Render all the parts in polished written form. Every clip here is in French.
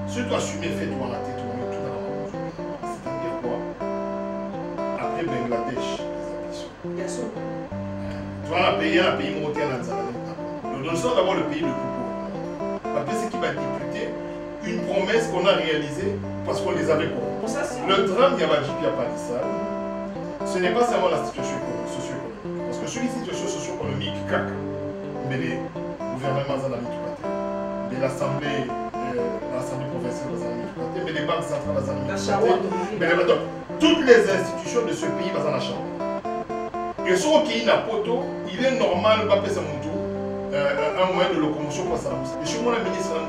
Si tu assumes fait toi la tête, tu vas mettre tout dans la main. C'est-à-dire quoi? Après Bangladesh, Bien sûr. tu vas un pays monté en Tanzanie. Nous sommes d'abord le pays le plus pauvre. Après, ce qui va députer une promesse qu'on a réalisée parce qu'on les avait corrompus. Le drame Yabadjipi à Palissal, ce n'est pas seulement la situation socio-économique. Parce que sur les situations socio-économiques, mais les gouvernements en Amérique, mais l'Assemblée provinciale en Amérique, mais les banques centrales en Amérique, toutes les institutions de ce pays sont en chambre. Et ce qui est poto, il est normal de passer mon tour un moyen de locomotion pour ça. Et chez moi, le ministre là,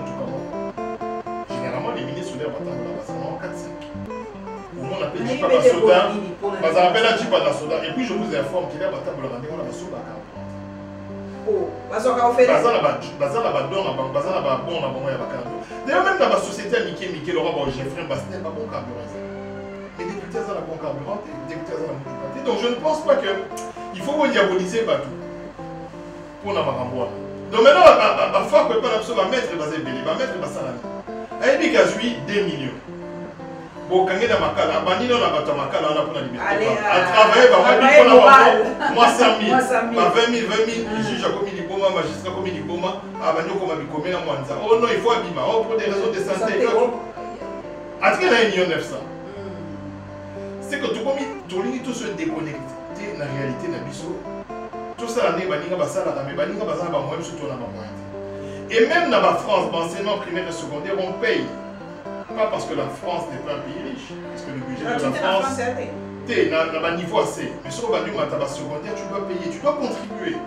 généralement, les ministres sont là, 4-5. Au moins, on appelle Jipa Soda, et puis je vous informe qu'il y a un table de rendez-vous, on a Soda. D'ailleurs, même dans la société à Mickey, Laurent Jeffrey Bastet n'est pas bon carburant. Les députés ont la bon carburant et les députés ont la bon carburant. Donc je ne pense pas qu'il faut diaboliser Batou pour la Maramboa. Donc maintenant, la fois que va mettre basé Bélé, va mettre Bassalani. Elle dit qu'à 2 millions. Bon, quand il y a Makala, Banino n'a pas Makala, on a pour la liberté. À travailler, moi 100 000, 20 000, juge comme il Boma, magistrat comme il Boma, à Banio comme il Boma, Mwanza. Oh non, il faut abîmer, oh pour des raisons de santé. À ce qu'il y a 1 900 000. C'est que tout tout se déconnecté dans la réalité de Bisso. Tout ça, l'année, et même dans la France, l'enseignement primaire et secondaire, on paye. Pas parce que la France n'est pas un pays riche, parce que le budget de la France est à niveau assez. Mais sur le secondaire, tu dois payer, tu dois contribuer.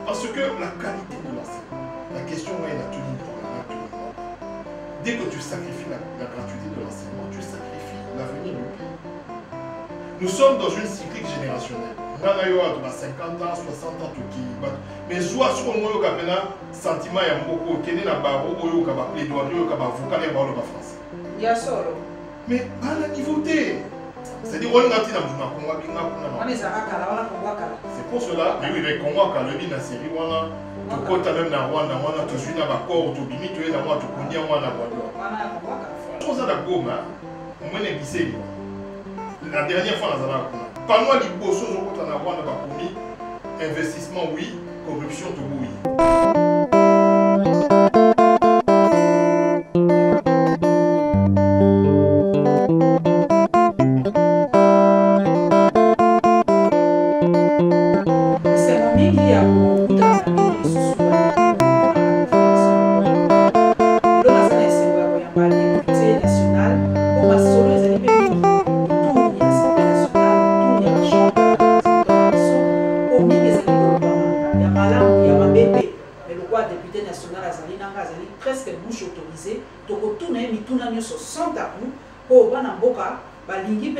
Parce que la qualité de l'enseignement, la question est la tenue pour la nature. Dès que tu sacrifies la gratuité de l'enseignement, tu sacrifies l'avenir du pays. Nous sommes dans une cyclique générationnelle. Nous avons 50 ans, 60 ans, tout qui. Mais soit sur le moment où il y a un sentiment, il y a beaucoup de barreaux, il y a un plaidoirie, il y a un avocat, il y a un France. Mais à la niveau T. C'est-à-dire qu'on a dit dans le Congo, c'est pour cela, mais oui, mais Congo, quand le la série, on a tout côté même dans Rwanda, on a tout suivi dans le corps, tout bimi, tout est dans moi, tout connu, on a quoi. Chose à la gomme, on m'a négligé. La dernière fois, on a pas moi, les beaux choses, on a Rwanda, investissement, oui, corruption, tout oui.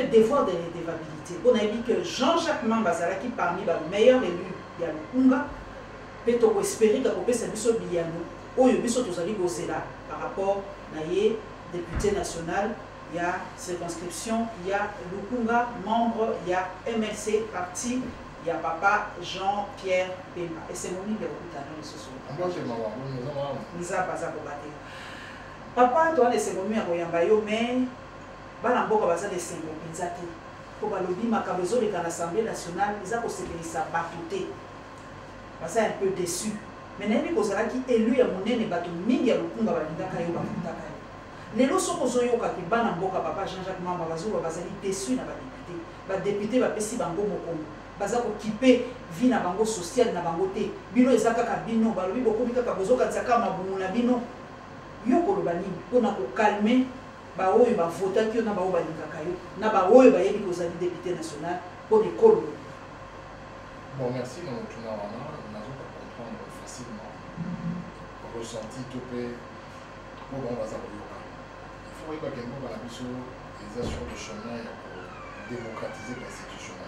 Devoir de rédévabilité. On a dit que Jean-Jacques Mambazala, qui parmi les meilleurs élus de Lukunga, peut espérer que le service Biano, ou le biso par rapport à député national, il y a circonscription, il y a Lukunga, membre, il y a MLC, parti, il y a papa Jean-Pierre Bemba. Et c'est mon ami qui est ce soir. Papa, toi, c'est mon ami mais bana mboka baza de sengo penza te po balobi makabezo de l'Assemblée nationale ils a kosepelisa bato te baza un peu déçu mais nayebi kozala ki élu ya monene bato mingi ya Lukunga balingaka yo bafutaka yo lelo soko ozoyoka ki bana mboka papa Jean-Jacques Mamba bazoba bazali déçu na badepute bapesi bango mokongo baza kokipe vie na bango sociale na bango te bino eza kaka bino balobi bokomi kaka bozokanisa kaka mabumu na bino yo koloba nini mpona kokalme baoyo bavotaki yo na bao balingaka yo na baoyo bayebi kozali député national pour l'école. Bon, merci. Nous allons comprendre facilement ressenti tout peut pour on va savoir. Il faut que quelqu'un va la mission des assurances de chemin pour démocratiser l'institution.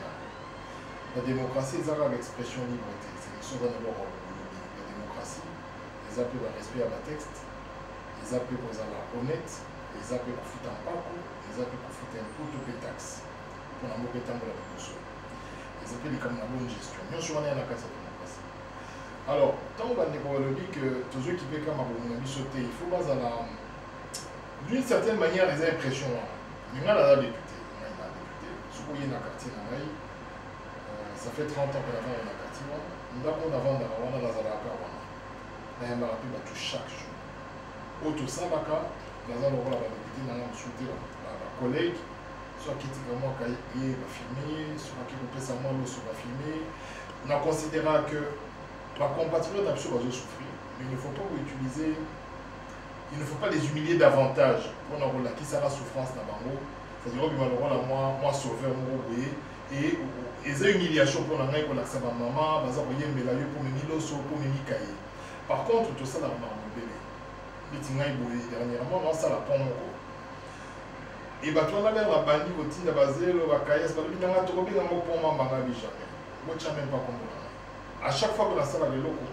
La démocratie est l'expression liberté. C'est une chose d'abord la démocratie. Les appels à respect à la texte, les appels aux honnêtes. Les appels pour foutre un parcours, les appels pour foutre un peu de taxes pour la mauvaise temps de la démocratie. Les appels comme la bonne gestion. Nous sommes en la case de démocratie. Alors, tant qu'on va dire que tous ceux qui peuvent comme un bon sauter, il faut pas d'une certaine manière les impressions. Mais on a député. Ce qu'on y a dans le quartier, ça fait 30 ans qu'on a dans le quartier. Nous avons avant dans la Zalaka. Nous avons tout chaque jour. Autour de ça, nous avons député, nous avons souhaité la collègue, soit qui dit que moi, qui va filmer, soit qui peut passer à moi, va filmer. On a considéré que la compatriote a souffrir, mais il ne faut pas utiliser. Il ne faut pas les humilier davantage pour la qui sera souffrance dans le c'est-à-dire que moi sauveur et les humiliations pour la main pour la maman pour pour par contre tout ça dans le dernièrement on ça la pomme et bah toi on a l'air la bandit au titre basé le cahier c'est pas bien trop bien pour maman jamais moi je même pas comme à chaque fois que la salle a des locaux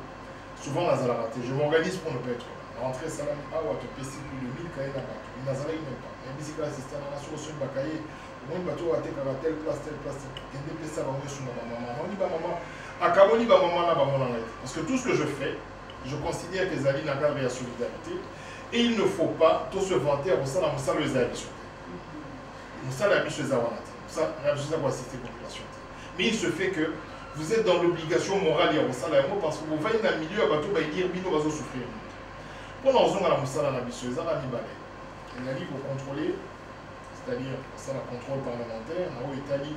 souvent la salle a raté je m'organise pour ne pas être rentrer salami awa to pesi plus de 1000 cahiers là-bas. Il n'a jamais même pas. Mais si quand assistant à la source de cahier, moi il bateau a été à telle place. Il ne peut pas venir sur ma maman. On dit bah maman, à Kamoni bah maman là bah mon arrête. Parce que tout ce que je fais, je considère que les amis n'ont qu'à la solidarité et il ne faut pas tout se vanter au sein de ça les amis sur terre. Ça la biche les awanati. Ça la biche les assister population. Mais il se fait que vous êtes dans l'obligation morale et au sein de la parce que vous voyez dans le milieu à bateau bah dire bino va souffrir. Pendant que nous avons la mission, nous avons pour contrôler, c'est-à-dire ça le contrôle parlementaire, nous avons Italie,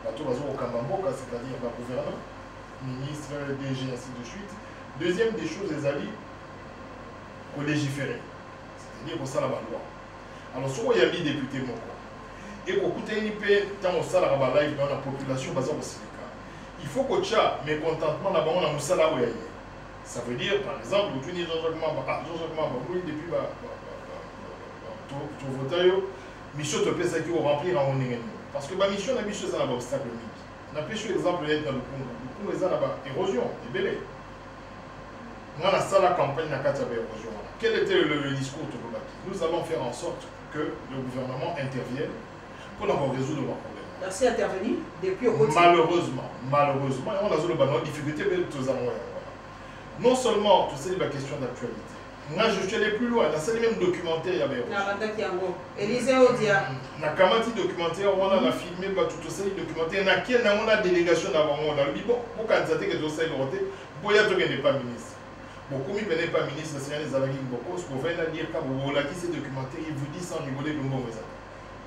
c'est-à-dire le gouverneur, ministre, DG, ainsi de suite. Deuxième des choses, les alliés, pour légiférer, c'est-à-dire pour ça la loi. Alors, si on y a mis député, et pour écouter une paix, tant on s'en va live dans la population, il faut que tu aies mécontentement là-bas, on a un salaire. Ça veut dire, par exemple, vous tenez Jean-Jacques Mamba, oui, depuis ton votaire, mission te pèse qui va remplir en ennemi. Parce que ma mission, la mission, c'est un obstacle unique. On a pêché l'exemple dans le Congo. Le Congo, c'est là-bas, érosion, et belé. Moi, la salle à campagne n'a qu'à érosion. Quel était le discours de Tobaki? Nous allons faire en sorte que le gouvernement intervienne pour résoudre leurs problèmes. C'est intervenu depuis au quotidien. Malheureusement, on a une difficulté, mais tous les non seulement, tu sais, la question d'actualité. Moi, je suis allé plus loin. Dans ces mêmes documentaires, il y avait. Élisée Odia. Dans Kamati documentaire, on a filmé tout ça, les documentaires. On a une délégation d'avant. On a dit, bon, pour candidater que tout ça est voté, Boya n'est pas ministre. Beaucoup n'est pas ministre, c'est les Alagis beaucoup. Ce qu'on va dire, quand vous voulez qui ces documentaires, il vous dit sans rigoler que bon, vous êtes.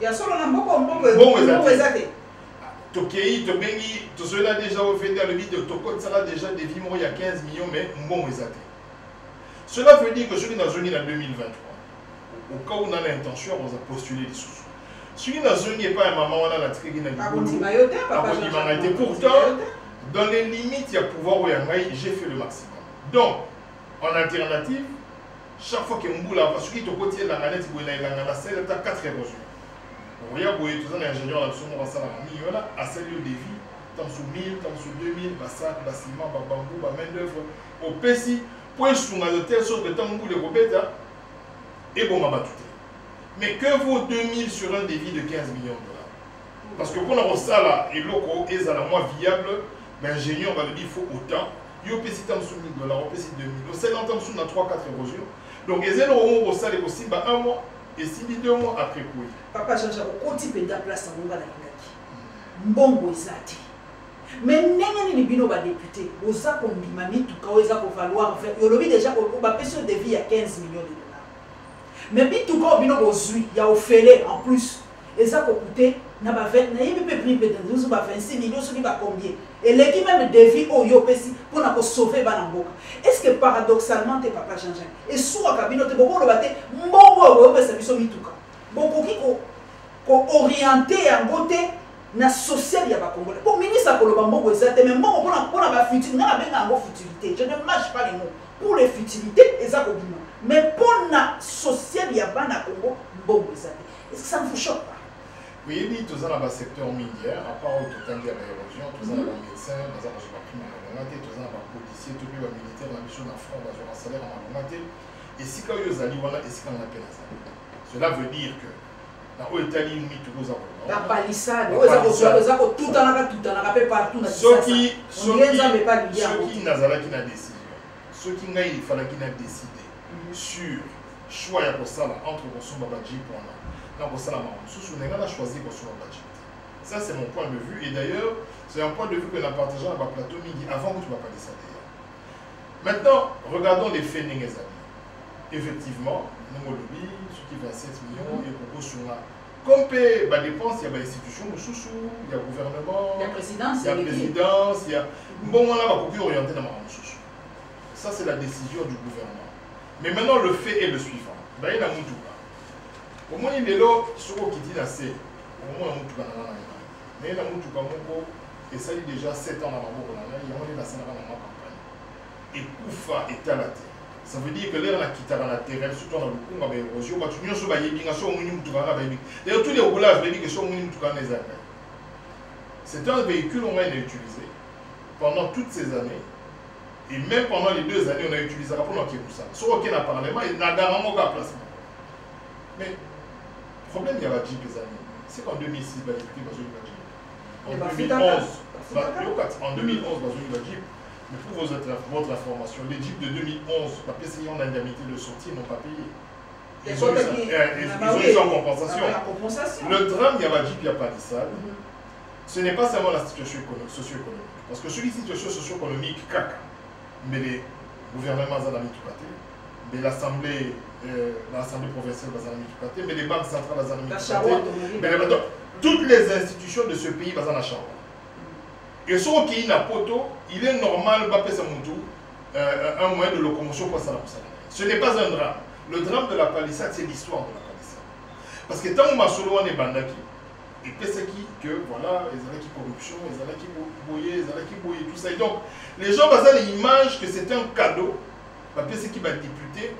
Il y a seulement un bon, vous êtes. Tokei, Tobengi, tout cela déjà offert le vide de Tokot, ça a déjà des vies, il y a 15 millions, mais bon, ils ont. Cela veut dire que celui dans zone en 2023, au cas où on a l'intention, on a postulé les sous. Celui dans zone n'est pas un moment, on a la trigue dans les pourtant, dans les limites, il y a pouvoir où j'ai fait le maximum. Donc, en alternative, chaque fois qu'il y a un bout là, parce qu'il y a un côté de la manette, il y a 4 érosions. Il y a tous les ingénieurs là-dessus, on va s'en à celle de vie, tant sur 1000, tant sur 2000, bassac, bâtiment, bambou, main-d'œuvre, au PSI, pour échouer de telle sorte que tant que les robettes, et bon, on va tout. Mais que vaut 2000 sur un défi de 15 millions de dollars? Parce que pour avoir ça là, et locaux, et ça la moins viable, l'ingénieur va le dire il faut autant. Il y a au PSI tant sur 1000 dollars, au PSI 2000, au CEL tant sur 3-4 érosions. Donc, les aides au salaire est possible un mois. Et si 2 mois après quoi? Papa Jean-Jacques, quand tu peux place en Mongala Mbongo Zati. Mais n'ayant ni bino député, vous avez comme dimami tout cas, vous avez valoir faire. Vous avez déjà une de vie à 15 millions de dollars. Mais bien tout cas, bino il y a offert en plus. Et ça coûté, n'a pas fait, n'a pas pris peut-être 26 millions, ce qui va combien? Et l'équipe même de vie au Yopesi pour nous sauver Banamboka. Est-ce que paradoxalement, t'es Papa Jean-Jacques? Et soit Kabino, t'es beaucoup le batté, bon, ça lui sommes tout cas. Beaucoup qui orienté à côté, na social, il y a pas Congolais. Pour ministre, pour le bambou, mais bon, pour la futilité, on a bien une futilité. Je ne mâche pas les mots. Pour les futilités, et ça, mais pour la social, il y a pas na Congo, bon, est-ce que ça ne vous choque pas? Oui, oui, tout ça dans le secteur minier, à part tout le temps de l'érosion, tout ça dans le médecin, tout ça dans le prime à l'augmenter, tout ça dans le policier, tout le militaire, la mission d'enfant, dans le salaire à l'augmenter. Et si quand ils ont voilà, et si quand on appelle ça. Cela veut dire que dans l'Italie, nous tous nos avocats. La palissade, tout en a fait partout. Ceux qui n'a décidé, ceux qui n'a décidé sur choix ya kosala entre kosomba bajip wana na kosala makambo mosusu ndenge na choisi kosomba bajip te. Ça c'est mon point de vue et d'ailleurs c'est un point de vue que na partage na baplateau mingi avant que tu bakalisa d'ailleurs. Maintenant regardons les faits ndenge ezali. Effectivement ndenge olobi soki 27 millions ekokosunga comme pe badépense ya bainstitution mosusu ya gouvernement ya présidence ya mbongo wana bakoki orienté na makambo mosusu. Ça c'est la décision du gouvernement. Mais maintenant le fait est le suivant. Baye na mutuka. Au moins il est là soko kiti na se. Au moins mutuka na na. Mais na mutuka moko et ça il déjà 7 ans na maboko na na yango na sana na campagne. Et kufa etalate. Ça veut dire que l'air na kitara na terrain surtout na lukunga ba érosion ba tunyo so ba yebinga so muni mutuka na ba yebi. D'ailleurs tous les roulages veulent dire que so muni mutuka na ezaka. C'est un véhicule on a utilisé pendant toutes ces années. Et même pendant les 2 années, on a utilisé pour nous ça. Sur aucun parlement, il n'a pas de placement. Mais le problème, il y a pas de Jeep, les amis. C'est qu'en 2006, il y a en 2011, en 2011, mais pour votre information, les Jeeps de 2011, la PCI en indemnité de sortie n'ont pas payé. Ils ont eu ça en compensation. Le drame, il y a pas de Jeep, il n'y a pas de salle. Ce n'est pas seulement la situation socio-économique. Parce que sur les situations socio-économiques, caca. Mais les gouvernements ont mis tout côté, mais l'Assemblée provinciale a mis tout côté, mais les banques centrales ont mis tout côté, toutes les institutions de ce pays sont en Charwa. Et ce qui est en poto, il est normal un moyen de locomotion pour ça. Ce n'est pas un drame. Le drame de la palissade, c'est l'histoire de la palissade. Parce que tant que Masolo est bandaki, et puis c'est que voilà, ils ont qui corruption, ils ont qui boyer, tout ça. Et donc, les gens basent l'image que c'est un cadeau, parce que c'est qui va députer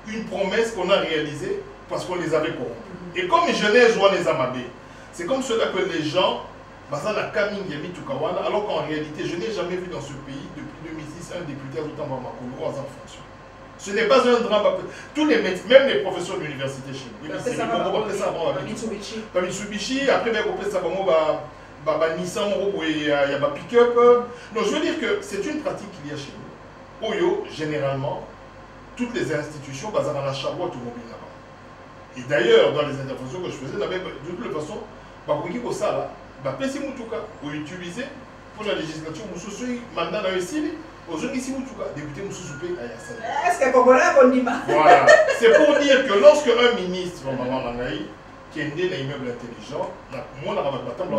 une promesse qu'on a réalisée parce qu'on les avait corrompus. Et comme je n'ai joué les amabés, c'est comme cela que les gens basent la Kaming Yami Tukawana, alors qu'en réalité, je n'ai jamais vu dans ce pays depuis 2006 un député à autant Makolo en fonction. Ce n'est pas un drame. Tous les médecins, même les professeurs de l'université chez nous. Mitsubishi, après, on va Nissan, il y a pick-up. Donc, je veux dire que c'est une pratique qu'il y a chez nous. Oyo, généralement, toutes les institutions basées dans la Charwa automobile là-bas. Et d'ailleurs, dans les interventions que je faisais, de toute façon, pour utiliser pour la législature, mandat dans ici. Aujourd'hui, si vous député est-ce que voilà. C'est pour dire que lorsque un ministre, qui est né dans l'immeuble intelligent, moi, on a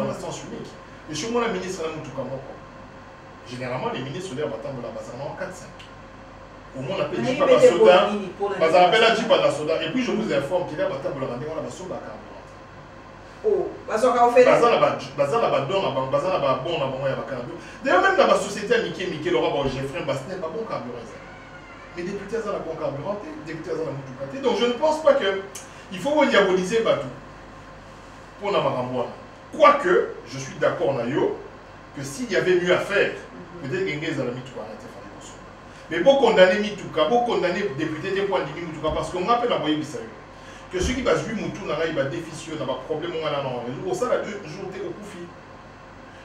un sens unique. Et chez moi, le ministre, généralement, les ministres, ils ont 4-5. Au moins, on appelle Jipa Soda, on appelle Jipa Soda. Et puis, je vous informe qu'il y a un table de Soda. Oh, d'ailleurs même dans la société Mickey Laura Geoffrey Bastet pas bon carburant. Mais députés ont la bon carburant, députés ont la moutoukate. Donc je ne pense pas que il faut diaboliser Batou pour Namaramboana. Quoique, je suis d'accord Nayo que s'il y avait mieux à faire, peut-être qu'il y a mis tout mais pour condamner Mitouka, pour condamner député des points de Mitouka parce qu'on appelle la moyenne Bissau. Que ceux qui basent lui Moutou il va déficier, n'a pas de problème on a dans le réseau, ça la 2 jours au Koufi.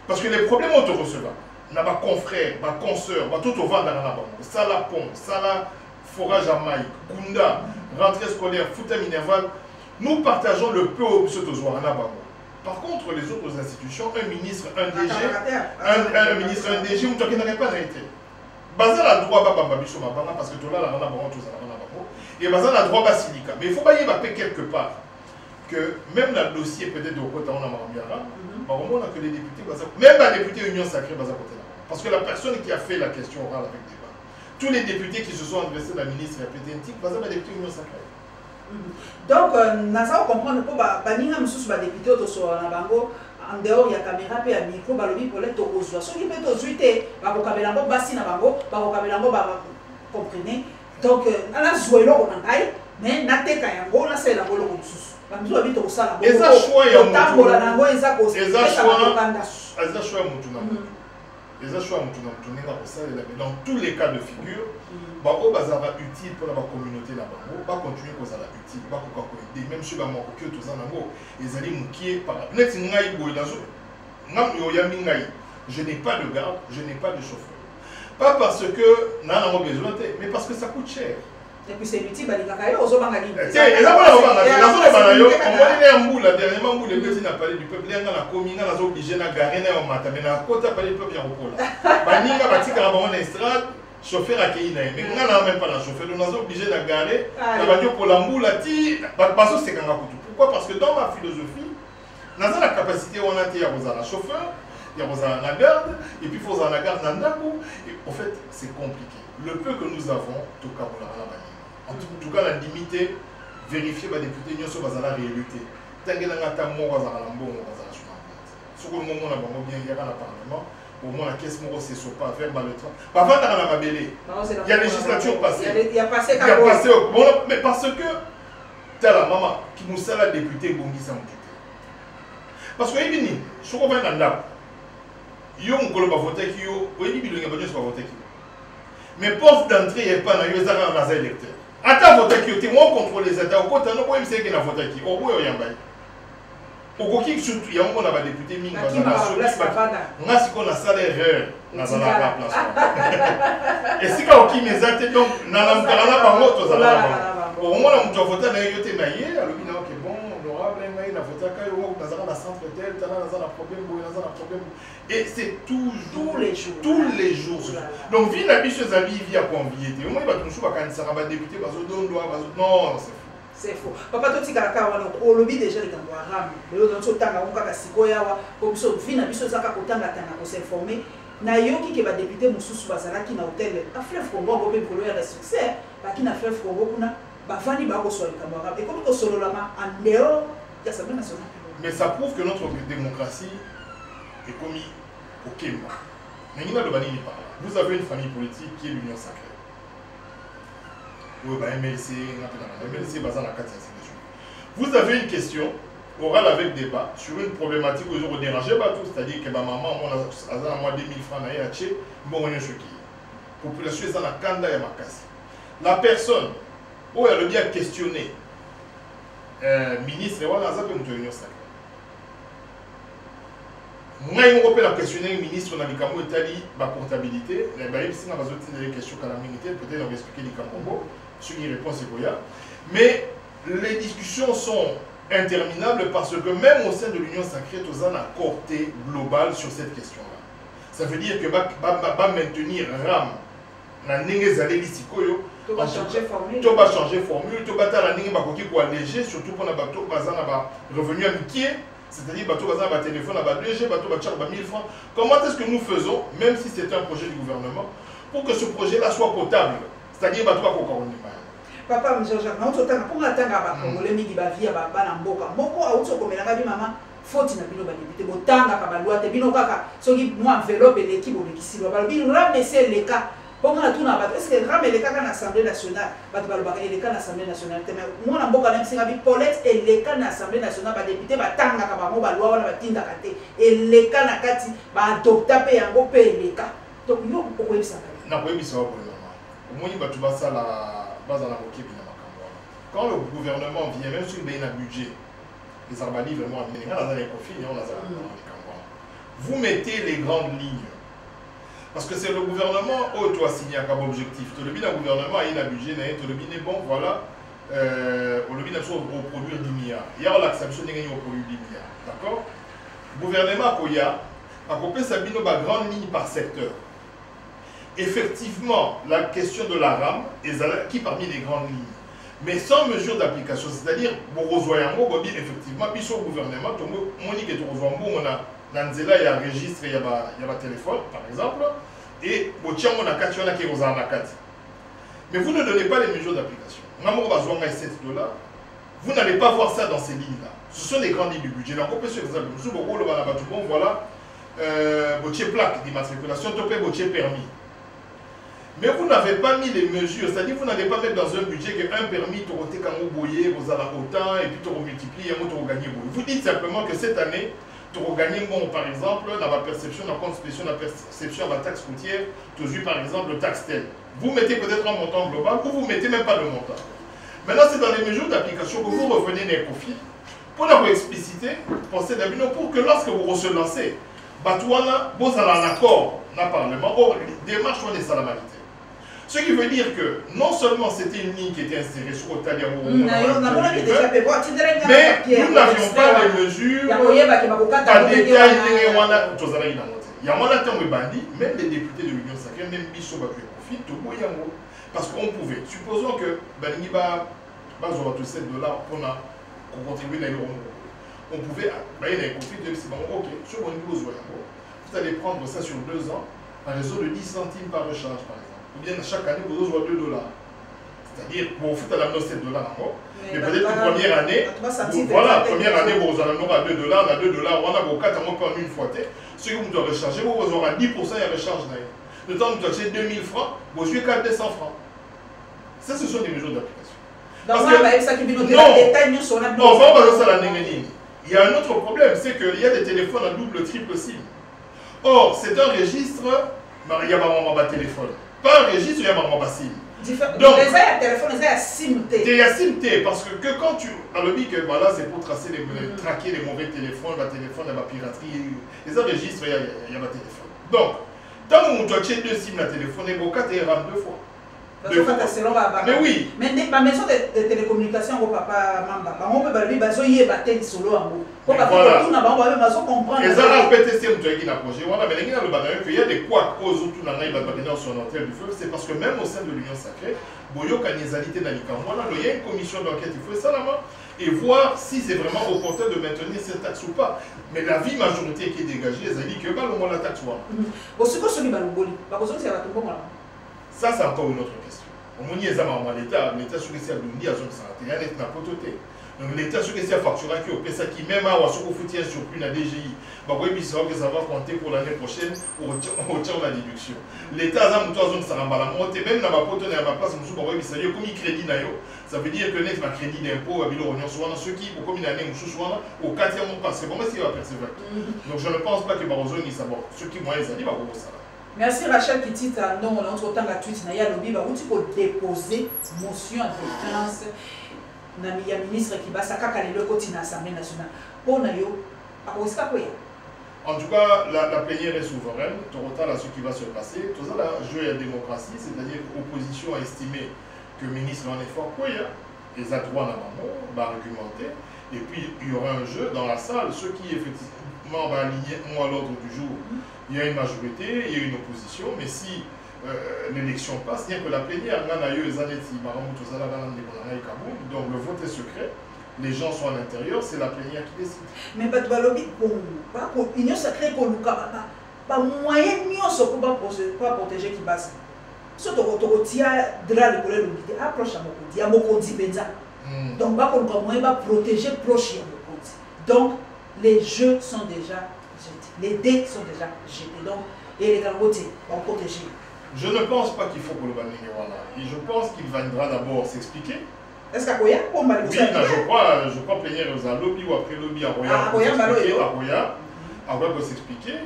Parce que les problèmes on te recevra. N'a pas confrère, pas consoeur, pas tout au vent dans la banque. Ça la pompe, ça la forage à maïk, Kunda, rentrée scolaire, foot minerval. Nous partageons le peu au Par contre, les autres institutions, un ministre, un DG, un ministre, un DG, on ne pas arrêté. Basé la droit parce que tout là, la rana tout ça, et basé la droit syndicat. Mais il faut pas y avoir quelque part que même le dossier peut-être au côté on a que les députés, même la députée Union Sacrée basé côté là. Parce que la personne qui a fait la question orale avec débat, tous les députés qui se sont adressés à la ministre répété basé la députée Union Sacrée. Donc, nous allons comprendre que les députés en dehors, il y a caméra et un micro, pour les tokozwa. Ceux qui peuvent autorité, comprenez. Donc, on a joué là, mais on a été on a fait la bolo. Et ça, choix, dans tous les cas de figure, utile pour la communauté là-bas, continuer à être utile, aider, même sur la mort que tout ça, les alliés moukier par je n'ai pas de garde, je n'ai pas de chauffeur. Pas parce que nous avons besoin, mais parce que ça coûte cher. Et puis c'est utile, il y a aux hommes à l'île. Tiens, et là, on a dernièrement, le président a parlé du peuple, il y a un commis, il a obligé de garer un matin, mais il a parlé du peuple, il y a un pôle. Il y a un estrade, chauffeur a qui mais on n'a même pas la chauffeur, on a obligé de garer, la voiture pour l'amboula, parce que c'est quand même. Pourquoi? Parce que dans ma philosophie, on a la capacité, on a la chauffeur, il y a la garde, et puis il faut la garde dans le en fait, c'est compliqué. Le peu que nous avons, tout cas, on l'a en tout cas, la limité, vérifier les députés, nous sommes à la réalité. Tant que nous avons sur le moment, on a bien il y a un parlement, au moins la caisse, c'est pas faire mal le temps. Parfois, on a la mabélé. Il y a la législature passée. Il y a passé mais parce que tu as la maman qui nous sert la députée Bongi Samouté. Parce que, je suis convaincu dans l'âme. Il y a un peu de vote qui est voté. Mais poste d'entrée n'est pas dans les électeurs. Attends, voter qui est moins contre les États. Au côté, on peut même dire qu'il y a voté qui. Au bout, il y a un bail. Au côté, surtout, il y a un député Ming. On a ça l'erreur dans la place. Et si quand on met ça, donc, dans la moto, au moins, on doit voter dans les maillés. Alors, il y a bon, honorable, il y a voté à la centre tel, il y a un problème. Et c'est toujours tous les jours. Donc, vie la biche aux amis, vie à convier. Au moins, il va toujours pas quand ça va député, non, c'est fou. C'est faux. Papa, toi, tu as le lobby déjà les Gamboaram. Le lobby de Tanga, Sikoyawa, comme ça, vie la biche aux Zaka Kotanga, Tanga, s'informer. Nayoki qui va député Moussou Bazara qui n'a hôtel. A fleuve Congo, pour le succès, qui n'a fleuve Congo, Bafani Babo soit le Gamboaram. Et comme solo lama, en dehors, il y a sa même nationale. Mais ça prouve que notre démocratie est commis au Kemba. Vous avez une famille politique qui est l'Union sacrée. Vous avez une question orale avec débat sur une problématique où ils ont dérangé, c'est-à-dire que ma maman, a 2000 francs, population est dans la Kanda et Makasi. La personne où elle a bien questionné, ministre, elle a l'Union sacrée. Moi, je vais questionner le ministre de la comptabilité. Les questions peut-être on va expliquer les Congo, sur les réponses. Mais les discussions sont interminables parce que même au sein de l'Union sacrée, nous avons un accord global sur cette question-là. Ça veut dire que va maintenir RAM. On va changer formule. On va changer formule. On va alléger, surtout pour les revenus amitiés. C'est-à-dire que tu as un téléphone, tu as 2G, tu as 1000 francs. Comment est-ce que nous faisons, même si c'est un projet du gouvernement, pour que ce projet-là soit potable? C'est-à-dire que tu as Papa, je suis pour attendre les midi bavia bana mboka. Moko a auto comme la maman. Faut na bino ba député botanga ka ba loi te bino kaka soki moi enveloppe l'équipe au likisi ba bino ramasser les cas. Comment on a tout na ba est-ce que ramasser les cas dans l'Assemblée nationale? Ba to ba les cas dans l'Assemblée nationale. Moi na mboka même singa bi Paulette et les cas dans l'Assemblée nationale ba député ba tanga ka ba mo ba loi wana ba tinda kate. Et les cas na kati ba adopter pe yango pe les cas. Donc yo ko ko ebisa. Na ko ebisa ko na. Au moins ba tu ba ça la quand le gouvernement vient, même si il y a un budget, les arbadis vraiment vous mettez les grandes lignes. Parce que c'est le gouvernement où tu as signé un objectif. Tu le gouvernement a un budget, tu le bon, voilà, on le produire 10 milliards. Il y a l'acception de gagner au produire 10 milliards. D'accord? Le gouvernement a coupé sa grande ligne par secteur. Effectivement, la question de la RAM est qui parmi les grandes lignes, mais sans mesure d'application, c'est-à-dire, effectivement, puis sur le gouvernement, Monique et Torozwambo, on a Nanzela, il y a un registre, il y a un téléphone, par exemple, et on a mais vous ne donnez pas les mesures d'application. Vous n'allez pas voir ça dans ces lignes-là. Ce sont les grandes lignes du budget. Donc, on peut se dire, voilà, plaque d'immatriculation, permis. Mais vous n'avez pas mis les mesures, c'est-à-dire que vous n'allez pas mettre dans un budget qu'un permis, vous avez autant, et puis vous multipliez, vous gagnez. Vous dites simplement que cette année, vous gagnez, par exemple, dans la perception, dans la compte spécial, dans la perception de la taxe routière, vous avez par exemple le taxe tel. Vous mettez peut-être un montant global, ou vous ne mettez même pas le montant. Maintenant, c'est dans les mesures d'application que vous revenez dans les profils, pour vous expliciter, pensez d'abord pour que lorsque vous se lancez, vous avez un accord dans le Parlement, or, les démarches sont des salamanités. Ce qui veut dire que non seulement c'était une ligne qui était insérée sur Otali à mais nous n'avions pas les mesures, pas de détails, il y a moins de bandit, même les députés de l'Union sacrée, même Bissot va profiter, tout le monde. Parce qu'on pouvait, supposons que Balingi va avoir $7 pour contribuer à l'euro. On pouvait, il y a un conflit de ok, sur mon niveau, vous allez prendre ça sur 2 ans, à raison de 10 centimes par recharge, par exemple. Ou bien chaque année, vous aurez $2. C'est-à-dire, bon, vous allez amener $7 encore. Mais peut-être que première année, voilà, première année, vous allez amener à $2, on a $2, on a vos 4 mois une fois. Ce que vous devez recharger, vous aurez 10% de recharge. Le temps de vous achetez 2000 francs, vous avez 400 francs. Ça, ce sont des mesures d'application. Parce que, il y a un autre problème, c'est qu'il y a des téléphones à double, triple SIM. Or, c'est un registre, il y a un téléphone. Pas un registre, il y a un SIM. Donc, il y a SIM-T, parce que quand tu as le dit que voilà, c'est pour tracer traquer les mauvais téléphones, la piraterie, les enregistres, il y a un téléphone. Donc, tant que tu as 2 SIM, la téléphone, il y a 2 fois. Mais oui. Mais ma maison de télécommunication au papa Mamba, on peut balayer bazo yé batel solo amour. Pour pas tout n'a pas comprendre. Les arabes PTC ont été approchés. Voilà, mais il y a le banane qu'il y a des couacs aux autres n'a pas de sur notre du feu. C'est parce que même au sein de l'Union sacrée, Boyo Kanizalité dans il y a une commission d'enquête. Il faut ça là-bas et voir si c'est vraiment opportun de maintenir cette taxe ou pas. Mais la vie majorité qui est dégagée, elle dit que pas le moins la taxe. Ça, c'est encore une autre question. On dit que l'État, sur les Sabloni, a zone santé, il y a un pototé. Donc l'État, sur les facturants qui ont fait ça, qui même a un soutien sur plus la DGI, ça va compter pour l'année prochaine au tiers de la déduction. L'État a une zone santé, même dans ma pototé, dans ma place, comme il crédit, ça veut dire que n'est pas crédit d'impôt, ceux qui, comme une année, au 4e mois, parce que comment est-ce qu'il va percevoir? Donc je ne pense pas que Barroso ni savoir. Ceux qui m'ont dit, va voir ça. Merci Rachel Petit, non, on entretient la tweet, il y a lobby, où tu peux déposer motion en défense, il y a un ministre qui va s'accaler le côté de l'Assemblée nationale. Pour nous, en tout cas, la plénière est souveraine, total à ce qui va se passer. Tout ça, là, jeu à la démocratie, c'est-à-dire que l'opposition a estimé que le ministre en est fort, les droits va argumenter, et puis il y aura un jeu dans la salle, ceux qui effectivement vont aligner à l'ordre du jour. Il y a une majorité, il y a une opposition, mais si l'élection passe, il n'y a que la plénière, donc le vote est secret, les gens sont à l'intérieur, c'est la plénière qui décide. Mais pour l'Union sacrée, pour le cas, pas moyen pour protéger qui passe. Surtout quand tu as de la approche à Mokondi, à Mokondi Benza. Donc, pour le moyen va protéger proche à Mokondi. Donc, les jeux sont déjà jetés, les dés sont déjà jetés. Donc, et les gargotiers vont protéger. Je ne pense pas qu'il faut pour le Banengewana. Et je pense qu'il viendra d'abord s'expliquer. Est-ce qu'à Koya ou oui, je crois plénière aux lobby ou après lobby à Koya. Pour s'expliquer.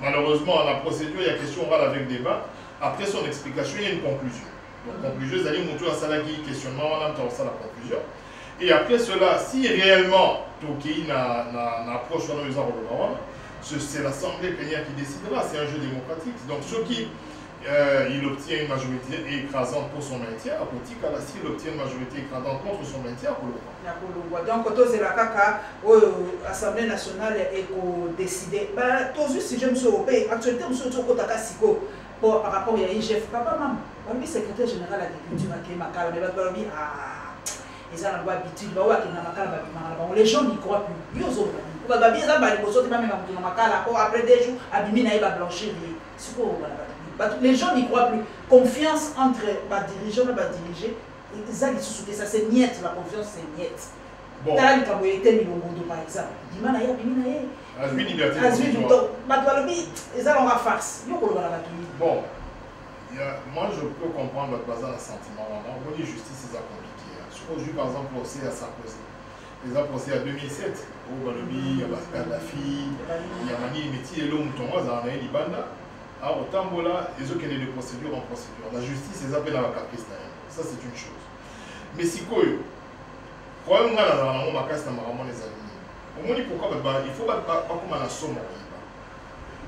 Malheureusement, à la procédure, il y a question orale avec débat. Après son explication, il y a une conclusion. Donc, conclusion, vous allez montrer à ça qui questionnement, on entend ça la conclusion. Et après cela, si réellement Toki n'a approche sur les arbres, c'est l'Assemblée plénière qui décidera, c'est un jeu démocratique. Donc, ceux qui il obtient une majorité écrasante pour son maintien, à Politique, s'il obtient une majorité écrasante contre son maintien, à Kolo. Donc, quand c'est la CACA, l'Assemblée nationale est décidée. Si je me suis européen, actuellement, je suis au Kotaka Siko par rapport à l'IGF. Papa, maman, le secrétaire général de l'agriculture, ils ont l'habitude, les gens n'y croient plus. Après des jours, Abimina va blanchir. Les gens n'y croient plus. Confiance entre les dirigeants et les dirigés, ça c'est niette, la confiance c'est niette. Bon. Par exemple, bon, moi je peux comprendre votre bazar de sentiment. On dit justice, c'est compliqué. Aujourd'hui, par exemple, procès à Sarkozy. Les a procès à 2007. Au Balobi, il y a Kadhafi, il y a Mani Meti et l'homme Tonga, il y a Libanda. Alors, au Tambola, ils ont de procédure en procédure. La justice, ils appellent à la caprice. Ça, c'est une chose. Mais si quoi, quand on a la casse, on dit pourquoi il faut pas comme on a somme.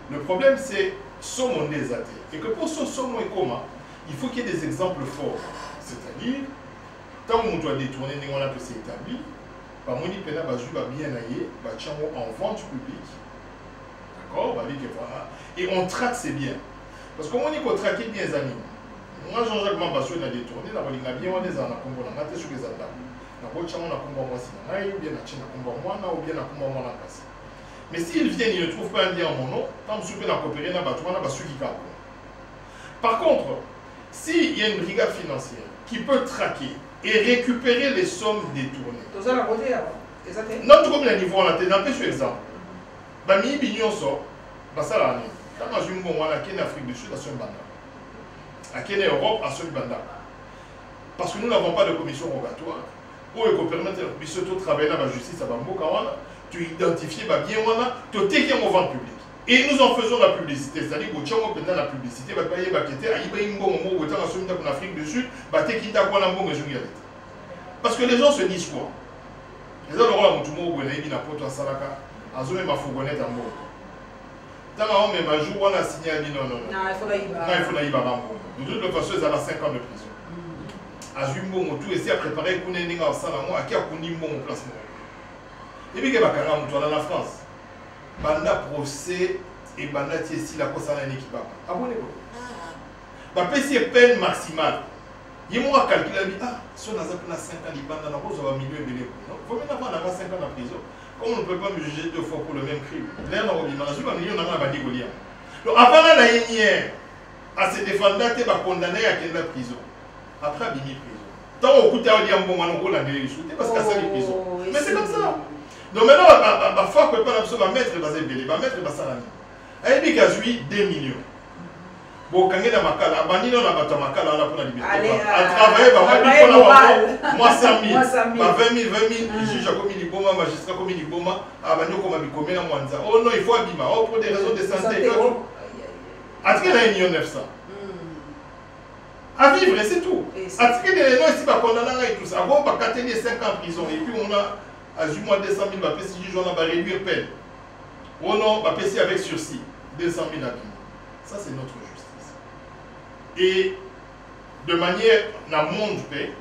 Le problème, c'est somme des athées. Et que pour ce somme et comment, il faut qu'il y ait des exemples forts. C'est-à-dire, tant qu'on doit détourner, on a que c'est établi, on dit que va bien aller, en vente publique. D'accord? Et on traque ses biens. Parce que on dit qu'on traque bien les amis. Moi, Jean-Jacques Mambassou a détourné, on a bien on les a sur les attaques. Mais s'ils viennent, ils ne trouvent pas un bien en mon nom, tant que je coopérer, par contre, s'il y a une brigade financière qui peut traquer et récupérer les sommes détournées. Non, tout comme le niveau, on a un sur exemple. Bami Bignon sort, ça l'année. Quand on a une bonne en Afrique du Sud, à Banda. À Europe, à Banda. Parce que nous n'avons pas de commission rogatoire. Où il permet de travailler dans la justice à Bamboka, tu identifies bien, tu es en vente publique. Et nous en faisons la publicité, c'est-à-dire que tu as la publicité, tu as payé en Afrique du Sud, parce que les gens se disent quoi? Les gens auront tout le monde qui a Salaka, ils ont fourgonnette en mot. Tant que même un jour, on a signé un non, il faut y aller. De toute façon, ils ont 5 ans de prison. Azumbo motu essaie à préparer pour nenga au salon à qui a connu mon placement. Et puis que bakanga mutu dans la France. Banda procès et banda tiesi la cosa na équipe. Abonnez-vous. Ba pesi peine maximale. Yemo a calculé si on a 5 ans de banda na cause va milieu belé. Faut même avoir 5 ans en prison. Comme on ne peut pas me juger 2 fois pour le même crime. L'air na robima na zuba million na ba digolia. Donc avant la yénière à se défendre te ba condamné à quelle prison. Après, il y a prison. Tant qu'on coûte à dire bon, on a des parce que c'est prison. Mais c'est comme ça. Donc maintenant, la fois que pas mettre basé belé, va mettre basarani. Elle dit qu'à 2 millions. Bon, quand il y a makala, banino na bata makala on a pour la liberté. À travailler, moi 100 000, 20 000, juge comme il boma, magistrat comme il boma, à banio comme il commet la mwanza. Oh non, il faut abîmer. Oh pour des raisons de santé. À ce qu'il y a 1 900 000. À vivre, et c'est tout. À ce que les gens ici, condamnés et tout ça, on va 4 ans en prison, et puis on a, à 200 000, on va réduire peine. On va passer avec sursis, 200 000 habits. Ça, c'est notre justice. Et de manière, dans le monde paix,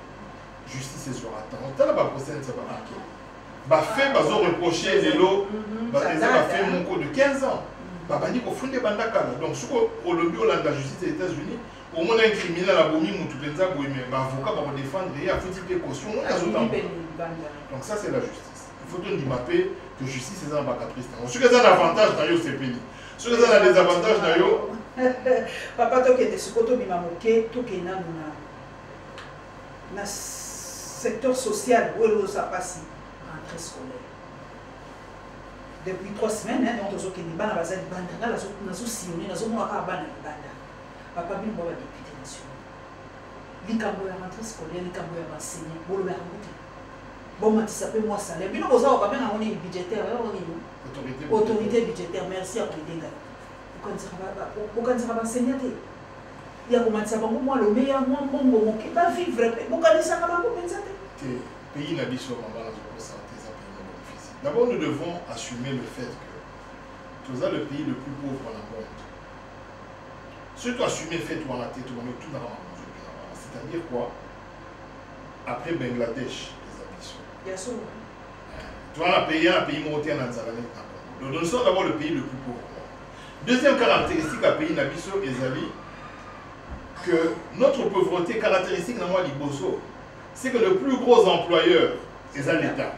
justice est sur attente. On va procès, ça va marquer. Bah fait, bah reprocher les lots, bah fait mon cours de 15 ans. Bah dit qu'on fonde des bandakala. Donc, ce qu'on le but de la justice des États-Unis, au moins un criminel a vomi Moutupenza, mais avocat va défendre et a fait type caution. Donc ça c'est la justice. Il faut donc dire que justice c'est un bacatrice. Ce que ça a l'avantage d'ailleurs c'est pays. Ce que ça a des avantages d'ailleurs. Papa toi qui était ce côté mi mamoké, tout qui est dans le secteur social où est-ce que ça passe rentrée scolaire. Depuis 3 semaines, donc on a dit que bana bazali banda, là on a sillonné, on a bana banda. Papa bin boba député national. Likambo ya rentrée scolaire, likambo ya enseigner, bolo ya route. Bon matisa pe moi salaire. Bino boza ko ben on est budgétaire, on est autorité budgétaire, merci à Prédenga. Pourquoi ça va enseigner té? Il y a comment ça va moi le meilleur moi bon qui va vivre. Pourquoi ça va pas penser té? Pays n'a biso maman la santé ça pays difficile. D'abord nous devons assumer le fait que nous sommes le pays le plus pauvre dans le monde. Surtout assumer fait tout la tête, tout dans la c'est-à-dire quoi? Après Bangladesh, les ambitions. Bien sûr. Tu vois, un pays monté en Tanzanie. Nous sommes d'abord le pays le plus pauvre. Deuxième caractéristique à pays Nabiso et Zali, que notre pauvreté caractéristique dans Liboso, c'est que le plus gros employeur est l'État.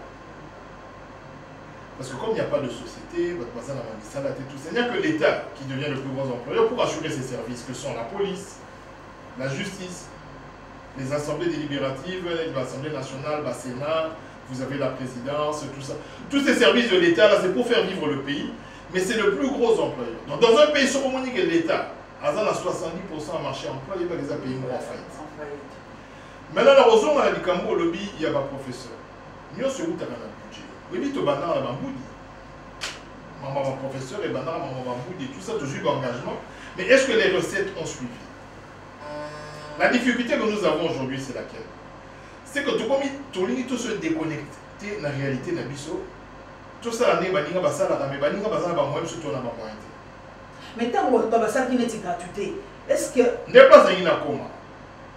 Parce que comme il n'y a pas de société, il n'y a que l'État qui devient le plus gros employeur pour assurer ses services, que sont la police, la justice, les assemblées délibératives, l'Assemblée nationale, le Sénat, vous avez la présidence, tout ça. Tous ces services de l'État, là, c'est pour faire vivre le pays, mais c'est le plus gros employeur. Donc dans un pays surmonique de l'État, à 70% en marché emploi, il y a des pays en faillite. Maintenant, la raison, on a dit qu'en lobby, il y a un professeur. Nous, c'est où tu as un budget. Oui, tu as un bamboudi. Maman, professeur, et maman, bamboudi, tout ça, toujours d'engagement. Mais est-ce que les recettes ont suivi? La difficulté que nous avons aujourd'hui, c'est laquelle? C'est que tout se déconnecter de la réalité de Nabiso. Tout ça, l'année, baninga basala, mais baninga basala, moi, surtout, on a pas moyen. Mais tant que tu as ça qui n'est pas gratuité, est-ce que. N'est pas un coma.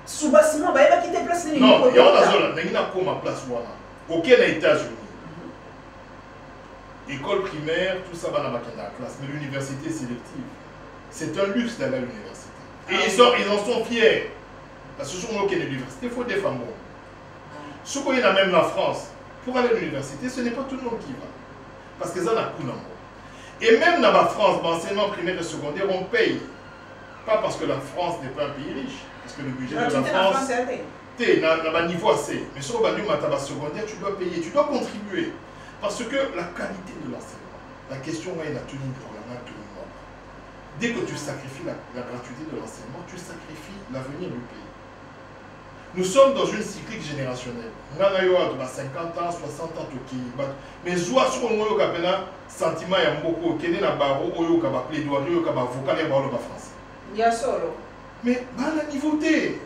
Sous-bassement, il va quitter place. Non, il y a une zone, il y a une place. Aucun États-Unis. École primaire, tout ça va dans la classe. Mais l'université sélective, c'est un luxe d'aller à l'université. Et ils en sont fiers. Parce que ce sont aucune université, il faut des femmes. Ce qu'on y a même la France, pour aller à l'université, ce n'est pas tout le monde qui va. Parce que ça n'a coût. Et même dans la France, l'enseignement primaire et secondaire, on paye. Pas parce que la France n'est pas un pays riche. Parce que le budget de la France, c'est à niveau assez. Mais sur le secondaire, tu dois payer, tu dois contribuer. Parce que la qualité de l'enseignement, la question est la tenue pour la main de tout le monde. Dès que tu sacrifies la gratuité de l'enseignement, tu sacrifies l'avenir du pays. Nous sommes dans une cyclique générationnelle. Nous avons 50 ans, 60 ans, mais soit sur le moment où sentiment il y a beaucoup qui est dans barreau, où il y a plaidoirie, où il y a avocat, il y a français. Il y a solo. Mais la niveau-té,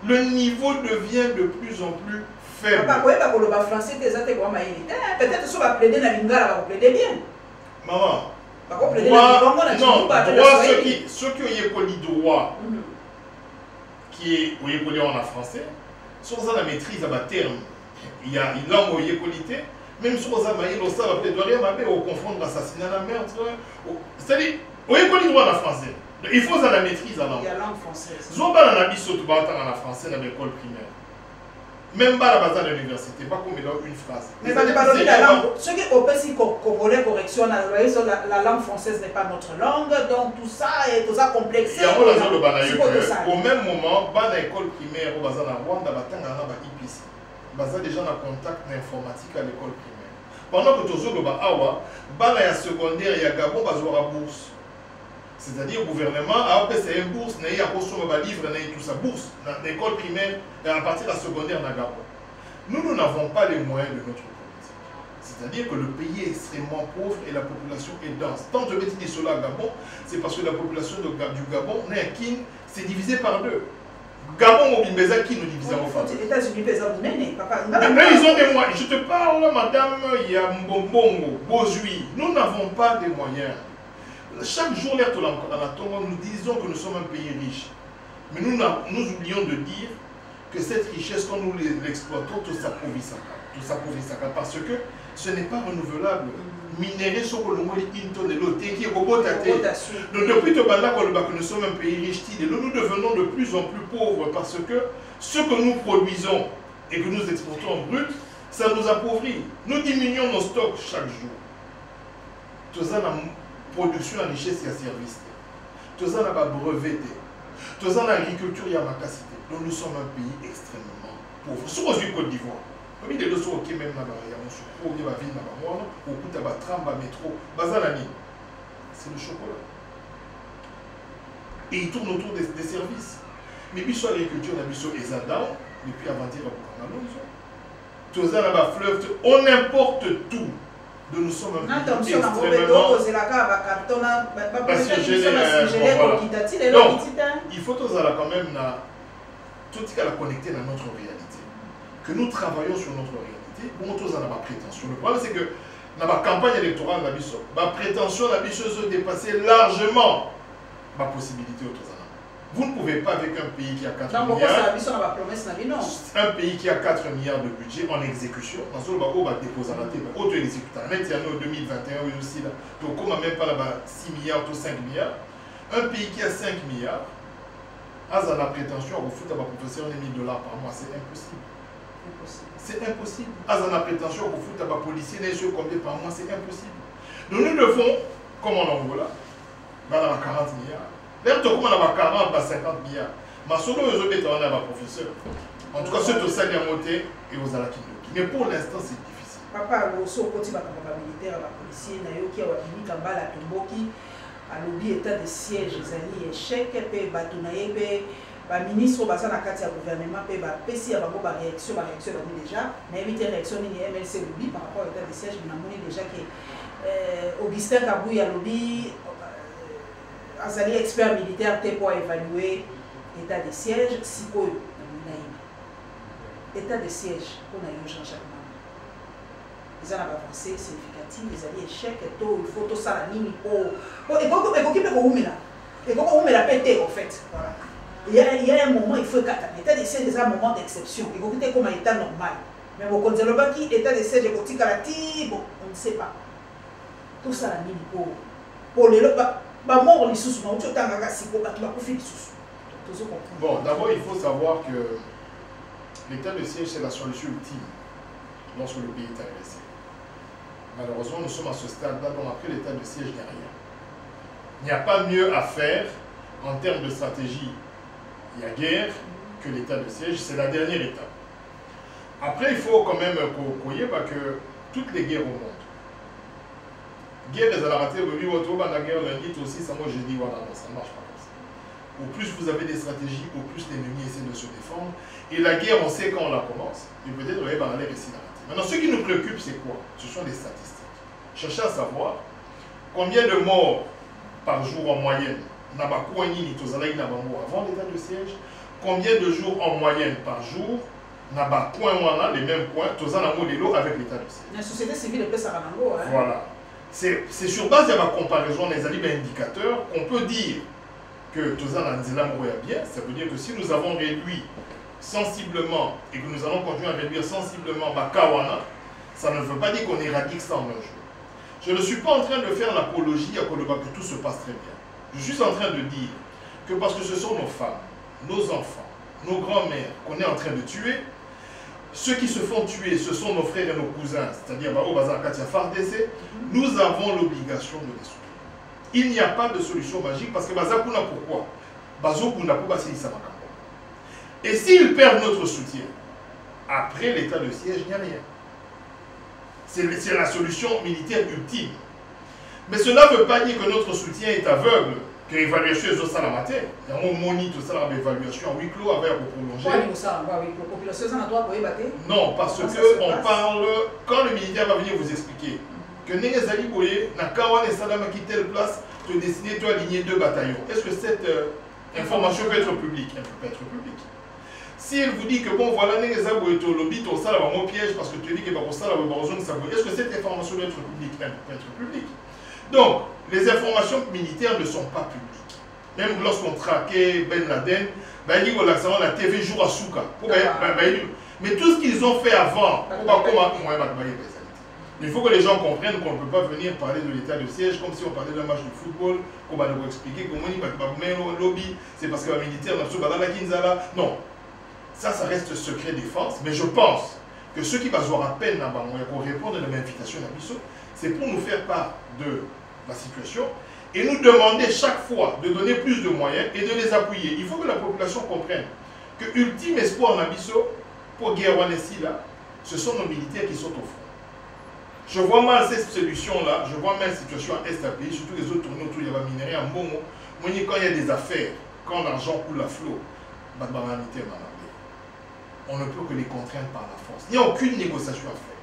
le niveau devient de plus en plus faible. Français, peut-être que si on va plaider dans l'Ingala, on va plaider bien. Maman, ceux qui ont eu droit, qui est en français, sur la maîtrise à terme, il y a une langue qui est qualité, même sur la maïs, on va plaidoyer, on confond l'assassinat, la meurtre. C'est-à-dire, on est droit en français. Il faut la maîtrise à langue. Il y a langue française. Si on va dans la français dans l'école primaire, même pas la base de l'université, pas comme dans une phrase. Mais la langue, ce qui est au pays congolais correction, la langue française n'est pas notre langue, donc tout ça est tout ça complexé. Au même moment, dans l'école primaire, au bazar na Rwanda, IPC, bazar déjà en contact informatique à l'école primaire. Pendant que tous les awa, dans la secondaire, il y a Gabon, bazar bourse. C'est-à-dire le gouvernement a fait une bourse, il y a un livre, tout ça, bourse, dans l'école primaire, et à partir de la secondaire, nous n'avons pas les moyens de notre politique. C'est-à-dire que le pays est extrêmement pauvre et la population est dense. Tant que je dis cela à Gabon, c'est parce que la population du Gabon, c'est divisé par deux. Gabon, qui nous divise en deux. Les États-Unis, papa. Mais ils ont des moyens. Je te parle, madame, il y a Mbongo, Bozui. Nous n'avons pas de moyens. Chaque jour, nous disons que nous sommes un pays riche. Mais nous oublions de dire que cette richesse, quand nous l'exploitons, tout s'approuvissaka. Parce que ce n'est pas renouvelable. Minerais sont que nous une tonne de l'eau, qui est robot. Donc depuis que nous sommes un pays riche, nous devenons de plus en plus pauvres parce que ce que nous produisons et que nous exportons en brut, ça nous appauvrit. Nous diminuons nos stocks chaque jour. Tout ça, production en richesse et à service. Tout ça, on a breveté. Tout ça, on a agriculture et à ma capacité. Donc nous sommes un pays extrêmement pauvre. Sur la Côte d'Ivoire, comme il y a des choses qui même là-bas, il y a un sucre, il y a une ville là-bas, au bout de la tram, le métro, c'est le chocolat. Et il tourne autour des services. Mais puis sur l'agriculture, on a vu sur Ezadao, et puis avant-hier, on a l'autre. Tout ça, là-bas, fleuve, on importe tout. Donc nous sommes un pays extrêmement... Donc, il faut tous quand même tout ce qu'elle a connecté dans notre réalité. Que nous travaillons sur notre réalité, bon, tous en avons prétention. Le problème, c'est que dans la campagne électorale, la prétention, la se dépasser largement ma possibilité autour. Vous ne pouvez pas avec un pays qui a 4 milliards. Un pays qui a 4 milliards de budget en exécution. Dans ce cas, on va déposer à la tête. Auto-exécutant. Net, il y a en 2021 aussi. Donc, on n'a même pas là-bas 6 milliards ou 5 milliards. Un pays qui a 5 milliards, a la prétention à foutre à ma professeur $1 000 par mois. C'est impossible. C'est impossible. A la prétention à foutre à ma policier combien par mois. C'est impossible. Donc, nous devons, comme en Angola, dans 40 milliards. D'ailleurs, comme on a 40, 50 milliards. Mais solo, ils ont été professeur. En tout cas, ceux qui ont monté et aux Alakidoki. Mais pour l'instant, c'est difficile. Papa, aussi au côté de la militaire, la policier, qui a mis en bas la Tomboki, à l'objet état de siège, les alliés, échec, et Batounaye, le ministre au bassin de la gouvernement, et si il y a une réaction déjà, mais il y a une réaction de MLC lobby par rapport à l'état de siège, mais on a déjà que Augustin Kabouy a lobby. Azali expert militaire pour évaluer l'état de siège, si quoi état de siège, on a eu Jean-Jacques Mamba. Ils ont avancé significatif, ils ont échec, il faut tout ça la ligne pour. Et pourquoi il faut péter en fait. Il y a un moment, il faut que l'état de siège est un moment d'exception. Il faut que comme un état normal. Mais au Konzaloba qui état de siège est on ne sait pas. Tout ça, la mine pour les mort, les sous, bon, d'abord, il faut savoir que l'état de siège, c'est la solution ultime lorsque le pays est agressé. Malheureusement, nous sommes à ce stade-là, donc après l'état de siège, il n'y a rien. Il n'y a pas mieux à faire en termes de stratégie. Il y a guerre que l'état de siège, c'est la dernière étape. Après, il faut quand même croire que toutes les guerres au monde, guerre des alaratés, la guerre lundi aussi, ça moi je dis voilà, non, ça ne marche pas comme ça. Au plus vous avez des stratégies, au plus l'ennemi essaie de se défendre. Et la guerre, on sait quand on la commence. Et peut-être on va aller ici. Maintenant, ce qui nous préoccupe, c'est quoi? Ce sont des statistiques. Cherchez à savoir combien de morts par jour en moyenne avant l'état de siège, combien de jours en moyenne par jour les mêmes points, avec l'état de siège. La société civile peut ça. Voilà. C'est sur base de la comparaison des indicateurs qu'on peut dire que Tozana bien. Ça veut dire que si nous avons réduit sensiblement et que nous allons continuer à réduire sensiblement Kawana, ça ne veut pas dire qu'on éradique ça en un jour. Je ne suis pas en train de faire l'apologie à Koloba que tout se passe très bien. Je suis en train de dire que parce que ce sont nos femmes, nos enfants, nos grands-mères qu'on est en train de tuer, ceux qui se font tuer, ce sont nos frères et nos cousins, c'est-à-dire nous avons l'obligation de les soutenir. Il n'y a pas de solution magique parce que pourquoi? Et s'ils perdent notre soutien, après l'état de siège, il n'y a rien. C'est la solution militaire ultime. Mais cela ne veut pas dire que notre soutien est aveugle, que l'évaluation est au salamataire. Il y a un moniteur, tout ça, l'évaluation en huis clos avec prolonger. Non, parce qu'on parle, quand le militaire va venir vous expliquer que Négazali Boye, Nakawan et Salam a quitté telle place, te décider de aligner 2 bataillons. Est-ce que cette information peut être publique? Elle peut pas être publique. Si elle vous dit que bon voilà, Négazali Boye, tu lobby, tu as un piège parce que tu dis que est-ce que cette information doit être publique? Elle peut être publique. Donc, les informations militaires ne sont pas publiques. Même lorsqu'on traquait Ben Laden, la TV joue à Souka. Mais tout ce qu'ils ont fait avant, il faut que les gens comprennent qu'on ne peut pas venir parler de l'état de siège comme si on parlait d'un match de football, qu'on va nous expliquer comment on lobby, c'est parce que les militaires non. Ça reste secret défense, mais je pense que ceux qui vont avoir à peine pour répondre à l'invitation à Bissot, c'est pour nous faire part de la situation et nous demander chaque fois de donner plus de moyens et de les appuyer. Il faut que la population comprenne que l'ultime espoir Nabiso pour Guerwanesi là, ce sont nos militaires qui sont au front. Je vois mal cette solution-là, je vois mal la situation à Est à pays, surtout les autres tournées autour, il y a minerai en bon mot. Quand il y a des affaires, quand l'argent coule à flot, on ne peut que les contraindre par la force. Il n'y a aucune négociation à faire.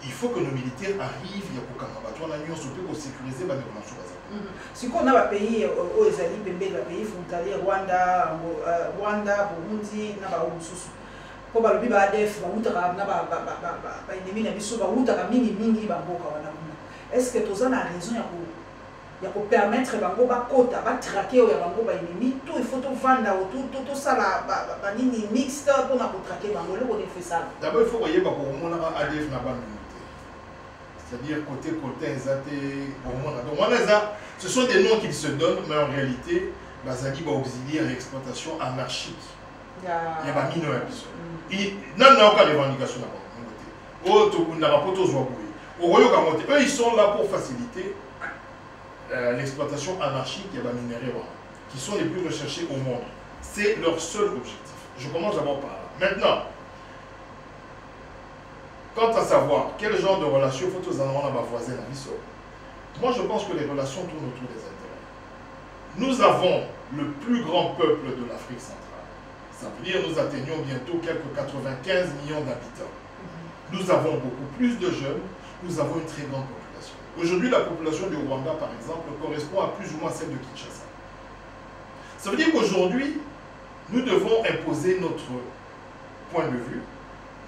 Il faut que nos militaires arrivent, il y a pour sécuriser les relations. Si on a un pays aux États-Unis, pays frontalier, Rwanda, Burundi, pour le est-ce que tu as raison pour permettre de traquer l'ennemi? Tout il faut vendre tout ça mixte pour traquer ça. D'abord, il faut voir que ADF n'a pas c'est-à-dire côté ce sont des noms qu'ils se donnent, mais en réalité, Bazali va auxilier à l'exploitation anarchique. Il y a pas mineur. Il n'y a aucune revendication eux, ils sont là pour faciliter l'exploitation anarchique qui sont les plus recherchés au monde. C'est leur seul objectif. Je commence d'abord par là. Maintenant, quant à savoir quel genre de relations faut aux Allemands à ma voisine à Bissau, moi je pense que les relations tournent autour des intérêts. Nous avons le plus grand peuple de l'Afrique centrale. Ça veut dire que nous atteignons bientôt quelques 95 millions d'habitants. Nous avons beaucoup plus de jeunes, nous avons une très grande population. Aujourd'hui, la population du Rwanda, par exemple, correspond à plus ou moins celle de Kinshasa. Ça veut dire qu'aujourd'hui, nous devons imposer notre point de vue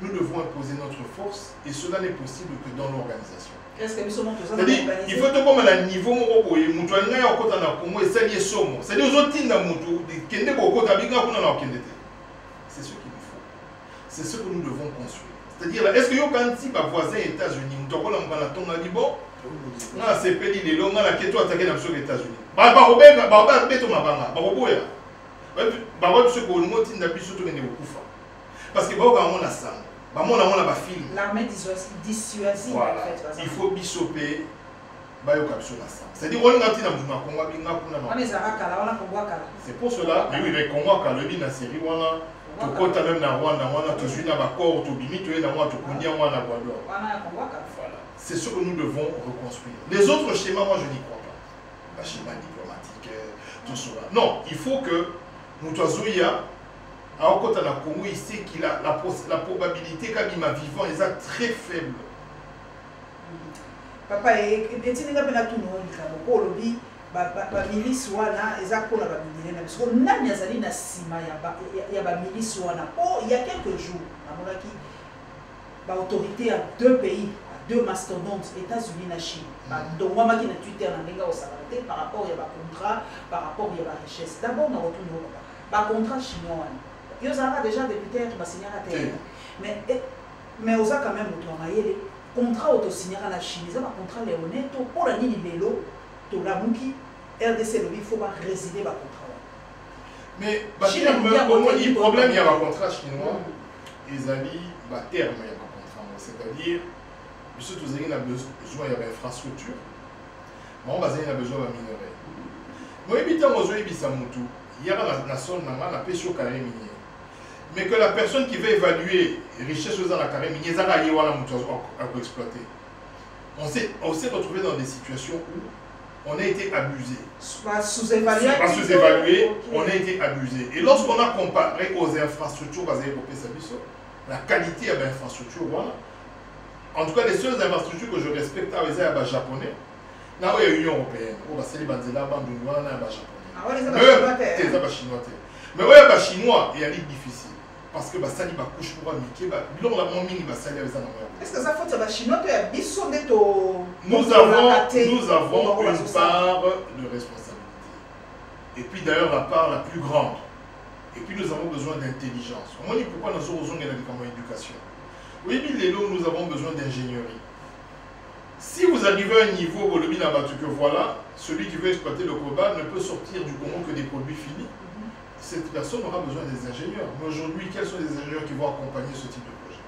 nous devons imposer notre force et cela n'est possible que dans l'organisation. Est-ce que nous sommes tous c'est-à-dire, il faut te comme à un niveau où il y a un côté et ça y est somme. C'est-à-dire, aux autres c'est ce qu'il nous faut. C'est ce que nous devons construire. C'est-à-dire, est-ce que quand il y a un voisin aux États-Unis, nous avons un bon, non, c'est pas dit, on a la question attaquée dans les États-Unis. Parce que on a ça. L'armée dissuasive, voilà. en fait. Il faut bisoper. C'est-à-dire qu'on a c'est pour cela, mais oui, les Congo, quand le bin a série, on a même dans Rwanda, on a tous une accord, tout bimi, tu es dans moi, tout connais, on a voilà. C'est ce que nous devons reconstruire. Les autres schémas, moi, je n'y crois pas. Le schéma diplomatique, tout cela. Non, il faut que nous soyons à côté de la Congo, il sait qu'il a la probabilité qu'il m'a vivant est très faible. Papa, et tu n'as pas tout le monde, milice wana eza kola ba militaire parce que nani azali na sima ya ba milice wana il y a quelques jours namonaki ba autorité à deux pays, à deux mastodontes, États-Unis et Chine. Donc moi qui na Twitter na ndenga osakate par rapport ya ba contrat, par rapport ya ba richesse. D'abord na retourne ba contrat chinois wana. Yo zaka déjà député ba signer à terre. Mais osa quand même auto ngayele contrat auto signer à la Chine, ça ba contrat léoné to pour la nini lelo. RDC, il faut pas résider le contrat. Mais le problème, il y a un contrat chinois, ils ont un terme, il y a un contrat. C'est-à-dire, monsieur Touzéry a besoin d'infrastructures, mais on a besoin de minerais. Moi, il y a un zone qui a carré minier. Mais que la personne qui veut évaluer les richesses dans la carré minier, elle a exploiter. On s'est retrouvé dans des situations où on a été abusé. Pas sous-évalué. Pas sous-évalué, on a été abusé. Et lorsqu'on a comparé aux infrastructures basées sur la qualité de l'infrastructure, voilà. En tout cas, les seules infrastructures que je respecte, c'est les japonais. Là où il y a l'Union européenne, c'est les japonais. Mais oui, les chinois, il y a des difficiles. Parce que ça va coucher pour Mickey, bilan la mon mini va salir avec ça. Est-ce que ça faut que chinois tu as bisson de nous avons une part de responsabilité. Et puis d'ailleurs la part la plus grande. Et puis nous avons besoin d'intelligence. On dit pourquoi nous avons besoin d'éducation. Oui, nous avons besoin d'ingénierie. Si vous arrivez à un niveau où le bin que voilà, celui qui veut exploiter le cobalt ne peut sortir du Congo que des produits finis. Cette personne aura besoin des ingénieurs. Mais aujourd'hui, quels sont les ingénieurs qui vont accompagner ce type de projet?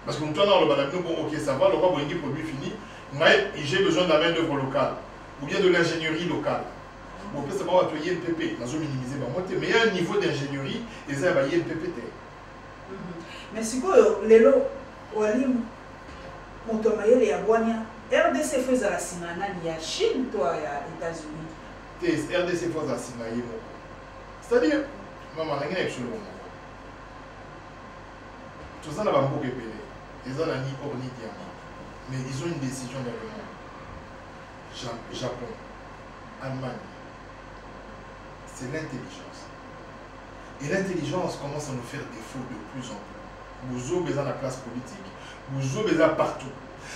Parce que nous tenons le balabino, bon, ok, ça va, le roi Boingui produit fini, mais j'ai besoin de la main-d'œuvre locale, ou bien de l'ingénierie locale. Bon, ça va être INPP, nous avons minimisé, mais il y a un niveau d'ingénierie, et ça va être INPPT. Mais si vous avez Walim, Montomayel et Abouania, RDC faisait la Simana, il y a Chine, toi, il y a États-Unis. RDC faisait la Simana, c'est-à-dire, maman, il y a absolument. Tout ça n'a pas beaucoup épelé. Ils ont ni or ni diamant. Mais ils ont une décision dans le monde. Japon, Allemagne, c'est l'intelligence. Et l'intelligence commence à nous faire défaut de plus en plus. Vous avez besoin de la classe politique, vous avez besoin partout.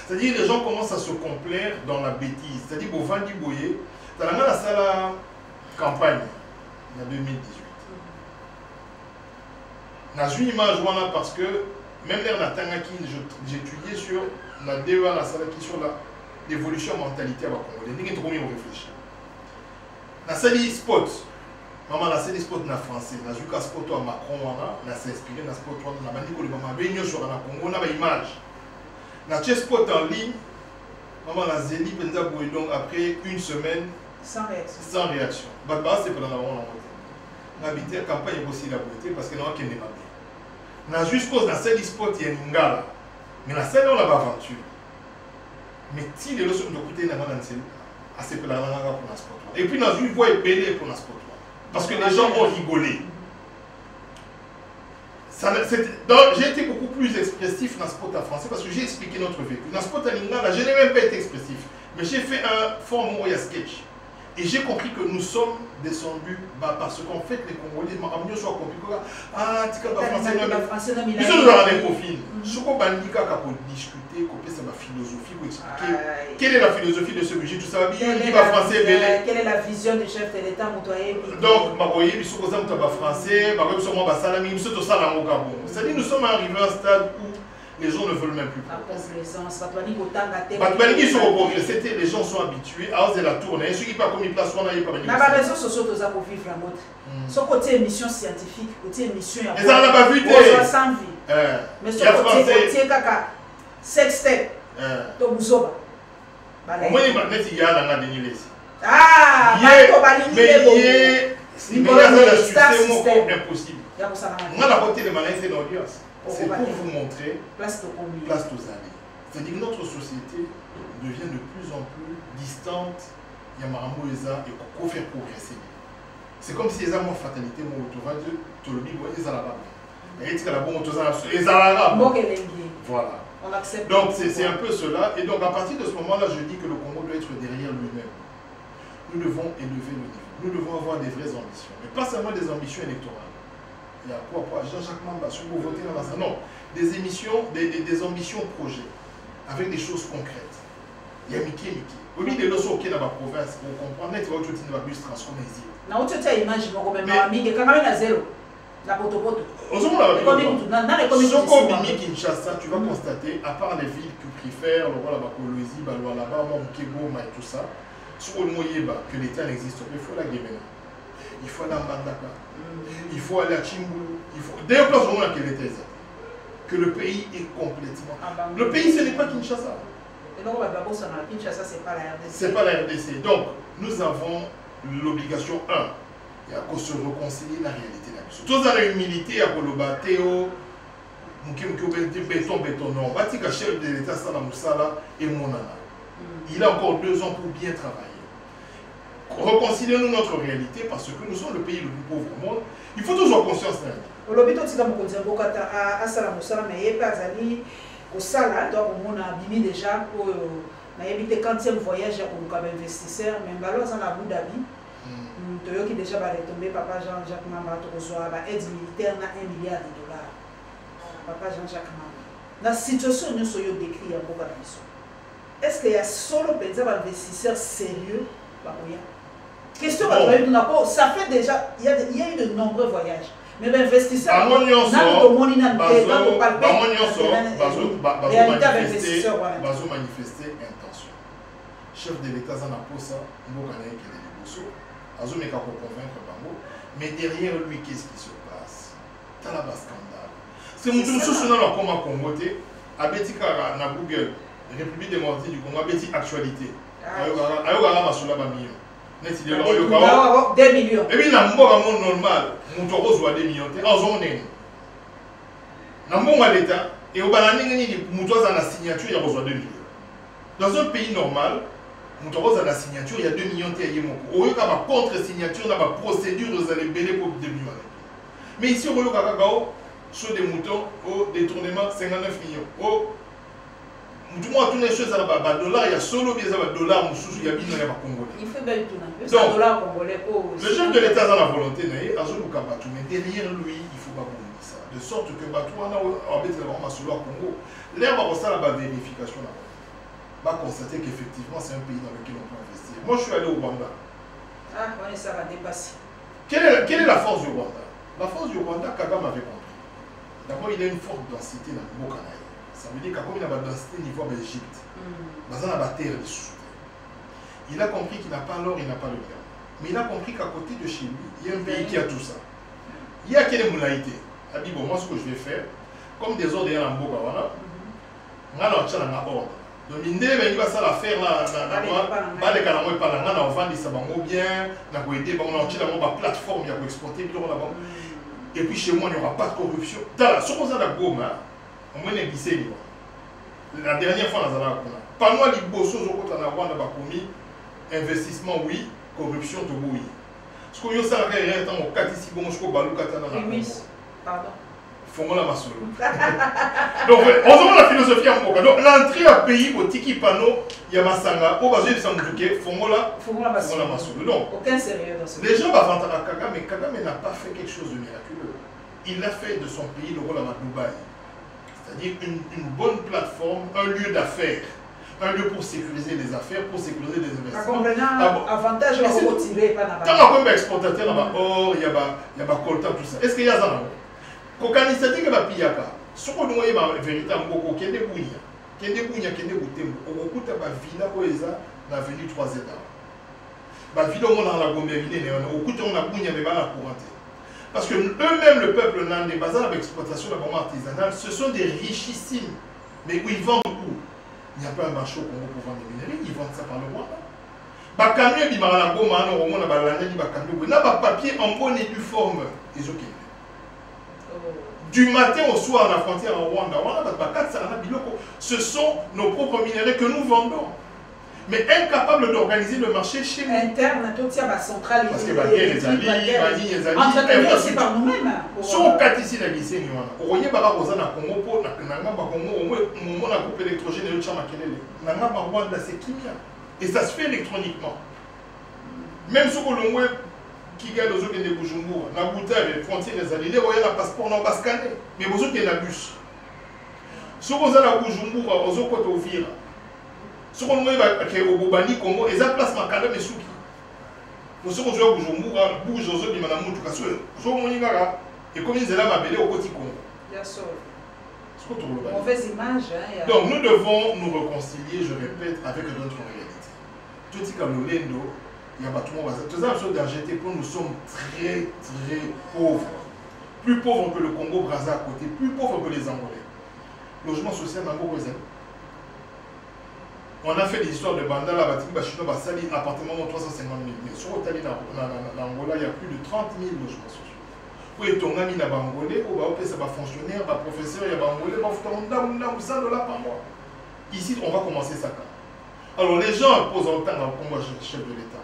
C'est-à-dire que les gens commencent à se complaire dans la bêtise. C'est-à-dire que vous vendez boyer, dans la salle campagne. En 2018. J'ai une image parce que même l'air Natangaki, j'ai étudié sur la DEA, sur l'évolution mentalité à Congo. Les gens ont réfléchi. La salle spot, maman la salle spot na français, na juka spot à Macron, on a s'inspiré na spot, on a bandi ko le maman benyo sur la Congo, on a une image. Na spot en ligne, maman la zeli penza boy donc après une semaine sans réaction. Sans réaction. C'est pendant la moitié. N'habiter campagne aussi la beauté parce que nous avons pas bien. Nous juste cause dans cette spot il y a une ngala. Mais la scène on a pas aventure. Mais si les leçons de côté n'a pas d'enseigne, assez peu la pour la spot. Et puis nous avons une voix épelée pour la spot. Parce que les gens ont rigolé. J'ai été beaucoup plus expressif dans le spot en français parce que j'ai expliqué notre vécu. Dans le spot en lingala, je n'ai même pas été expressif. Mais j'ai fait un format sketch. Et j'ai compris que nous sommes descendus parce qu'en fait, les Congolais, ils sont compliqués. Ah, tu as français, ils sont dans les profils. Ce qu'on va dire, pour discuter, c'est ma philosophie, pour expliquer quelle est la philosophie de ce budget, tout ça. Quelle est la vision du chef de l'État, donc, ils sont français, c'est-à-dire nous sommes arrivés à un stade où les gens ne veulent même plus progresser. Les gens sont habitués à oser la tourner. Ceux qui pas comme ils placent, on a eu pas mal de réseaux sociaux, tu as vivre la mode. Ce côté émission scientifique, côté émission. Et ça, on n'a pas vu. Sans vie. Mais ce côté kaka, sextet, to buzoba. Au moins, il y a un Denis. Ah, mais il y a un succès impossible. On a la côté de malin, c'est l'audience. C'est pour vous montrer place aux années. C'est-à-dire que notre société devient de plus en plus distante. Il y a Marambo Eza et qu'on fait progresser. C'est comme si les amours fatalité, moi, autour de tout le monde, ils ont la barbe. Et ils ont la barbe. Voilà. Donc c'est un peu cela. Et donc à partir de ce moment-là, je dis que le Congo doit être derrière lui-même. Nous devons élever le niveau. Nous devons avoir des vraies ambitions. Mais pas seulement des ambitions électorales. Il y a quoi Jean-Jacques Mamba, si vous votez dans la salle. Non, des ambitions projets, avec des choses concrètes. Il y a Mickey. Au milieu de l'osso qui est dans la province, pour comprendre, il va utiliser la bus transformée ici. Non, tu as imagine, mais quand même à zéro. La potopoto. Au second, la Kinshasa, tu vas constater, à part les villes que préfèrent, le roi la Bakolwezi, Balwa-Laba, Mokegoma et tout ça, sur le Moyeba, que l'État n'existe pas, il faut la Guémena. Il faut aller à Mbandaka, il faut aller à Chimbulu, d'ailleurs, place au moins à l'État, que le pays est complètement. Le pays, ce n'est pas Kinshasa. Et donc, Kinshasa, ce n'est pas la RDC. Ce n'est pas la RDC. Donc, nous avons l'obligation, il y a qu'à se réconcilier la réalité là-dessus. Tous dans l'humilité, il y a le Théo, béton, non. Batika, chef de l'État, Sana Moussala et Monana. Il a encore 2 ans pour bien travailler. Réconcilions-nous notre réalité parce que nous sommes le pays le plus pauvre au monde. Il faut toujours conscience d'un. Olobito tika mokonzi mbokata asala musala mais yepa azali kosala donc on a bimi déjà pour na yebite 40e voyage ya koluka ba investisseur mais mbalo za na Abu Dhabi toyoki déjà ba retombé papa Jean-Jacques Mamba to kozwa ba aide militaire na 1 milliard de dollars papa Jean-Jacques Mamba na situation nous soyo décrit ya mboka na biso est-ce qu'il y a solo penza ba investisseur sérieux ba koya question bon. Ça fait déjà il y a eu de nombreux voyages. Mais l'investisseur, bazo manifester intention. Chef de l'État en a pour ça, mais derrière lui, qu'est-ce qui se passe? T'as la base scandale. C'est mon tour sur le comment Congoté, à Betika na Google, République démocratique du Congo, à Beti actualité. Ayoga Masula Bamio. 2 millions. Et puis, dans le monde normal, on reçoit 2 millions. En zone, dans le monde l'État, et au Banane, on a la signature, il reçoit 2 millions. Dans un pays normal, on reçoit la signature, il y a 2 millions. Au lieu qu'il y a contre-signature, on a une procédure, vous allez belé pour 2 millions. Mais ici, on a sur des moutons, au détournement, 59 millions. Tout le monde a toutes les choses à la dollar, il y a solo des dollars, il y a bien dans les Congolais. Il fait bien tout. Donc, dollar congolais. Le chef de l'État a la volonté, mais derrière lui, il ne faut pas oublier ça. De sorte que Batou, on a un solo à Congo. L'air va faire la vérification là. On va constater qu'effectivement, c'est un pays dans lequel on peut investir. Moi, je suis allé au Rwanda. Ah, on est ça va dépasser. Quelle est la force du Rwanda? La force du Rwanda, Kagame avait compris. D'abord, il a une forte densité dans le Bokanaï. Ça veut dire qu'il a une densité au niveau de l'Égypte. Il a compris qu'il n'a pas l'or, il n'a pas le bien. Mais il a compris qu'à côté de chez lui, il y a un pays qui a tout ça. Il y a quelle moulaïté? Il a dit, bon, moi, ce que je vais faire, comme des ordres, il y a un beau gars, on a un ordre. Donc, il va faire l'affaire là, on vend des sabango bien, on a aider, on a une plateforme pour exporter, et puis chez moi, il n'y aura pas de corruption. Ce qu'on a dans Goma, on m'a dit la dernière fois, on a pas moi, les bossos, on a commis investissement, oui, corruption, tout oui. Ce qu'on a fait, on a ici, bon, je suis pardon. fongola masolo. Donc on voit la philosophie en Mboka. Donc l'entrée à pays au tiki pano ya masanga au bazo de Sanduke fongola masolo. Donc aucun sérieux dans ce. Les gens vont entendre Kagame, mais Kagame n'a pas fait quelque chose de miraculeux. Il a fait de son pays le rôle à Dubaï. C'est-à-dire une bonne plateforme, un lieu d'affaires. Un lieu pour sécuriser les affaires, pour sécuriser les investissements. Avantage à retirer, pas dans quand on est exportateur, il y a or, il y a coltan, tout ça. Est-ce qu'il y a ça? Quand on est statique, il y a piyaka. Ce qu'on doit dire, véritablement, il y a des bouillies. Il y a des bouillies, il y a des bouteilles. On a une villa qui est dans l'avenue 3 états. La villa, on a la gombéville, on a bouillie, mais pas la courante. Parce que eux-mêmes, le peuple nandé, basé sur l'exploitation de la bombe artisanale, ce sont des richissimes. Mais où ils vendent où? Il n'y a pas un marché au Congo pour vendre des minerais, ils vendent ça par le Rwanda. Bakamio di marana goma no romona balana di bakamio na ba papier en bonne et due forme ezoki. Du matin au soir à la frontière en Rwanda, ce sont nos propres minerais que nous vendons. Mais incapables d'organiser le marché chez nous. Interne, tout ça va centraliser. Parce que les amis, entretenu aussi par nous-mêmes. Si on cat ici la glissée, on voyait Bara Rosa Congo pour un groupe électrogène et le Chamakelele. Nanga Rwanda, c'est Kimia. Et ça se fait électroniquement. Même si on a qui gagne aux autres de Bujumbura, na bouteille, les frontières des alliés, on a un passeport, on va scanner. Mais vous autres, il y a un bus. Si on a un Bujumbura, aux autres, on vire. Si on a au Bobani Congo, ils ont place Makala mais Souki. Pour ceux qui ont Bujumbura, bouge aux autres, ils m'ont dit que si on a et comme ils ont la mabélé au côté Congo. Bien sûr. Mauvaise image. Donc nous devons nous réconcilier, je répète, avec notre réalité. Tout ce comme il y a pas tout le monde. Tout ça, nous sommes très pauvres. Plus pauvres que le Congo Brazza à côté, plus pauvres que les Angolais. Logement social, on a fait des histoires de Bandala, Chinois, Basali, appartement de 350 000. Mais sur l'Angola, il y a plus de 30 000 logements sociaux. Pour les Tongami, il y a des Angolais, il y a des fonctionnaires, des professeurs, il y a des Angolais, il y a 100 $ par mois. Ici, on va commencer ça quand. Alors les gens posent en temps comme moi, chef de l'État.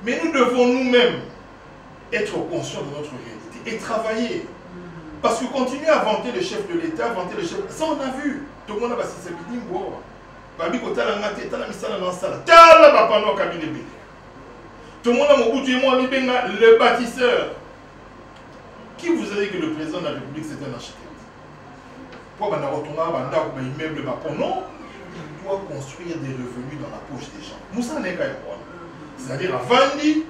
Mais nous devons nous-mêmes être conscients de notre réalité et travailler. Parce que continuer à vanter le chef de l'État, vanter le chef... Ça, on a vu. Tout le monde a dit c'est bidin. Tout le monde a dit le bâtisseur. Qui vous a dit que le président de la République c'est un architecte? Pourquoi on a retourné à un immeuble? Non. Il doit construire des revenus dans la poche des gens. Nous, ça n'est qu'à c'est-à-dire, à Vandi,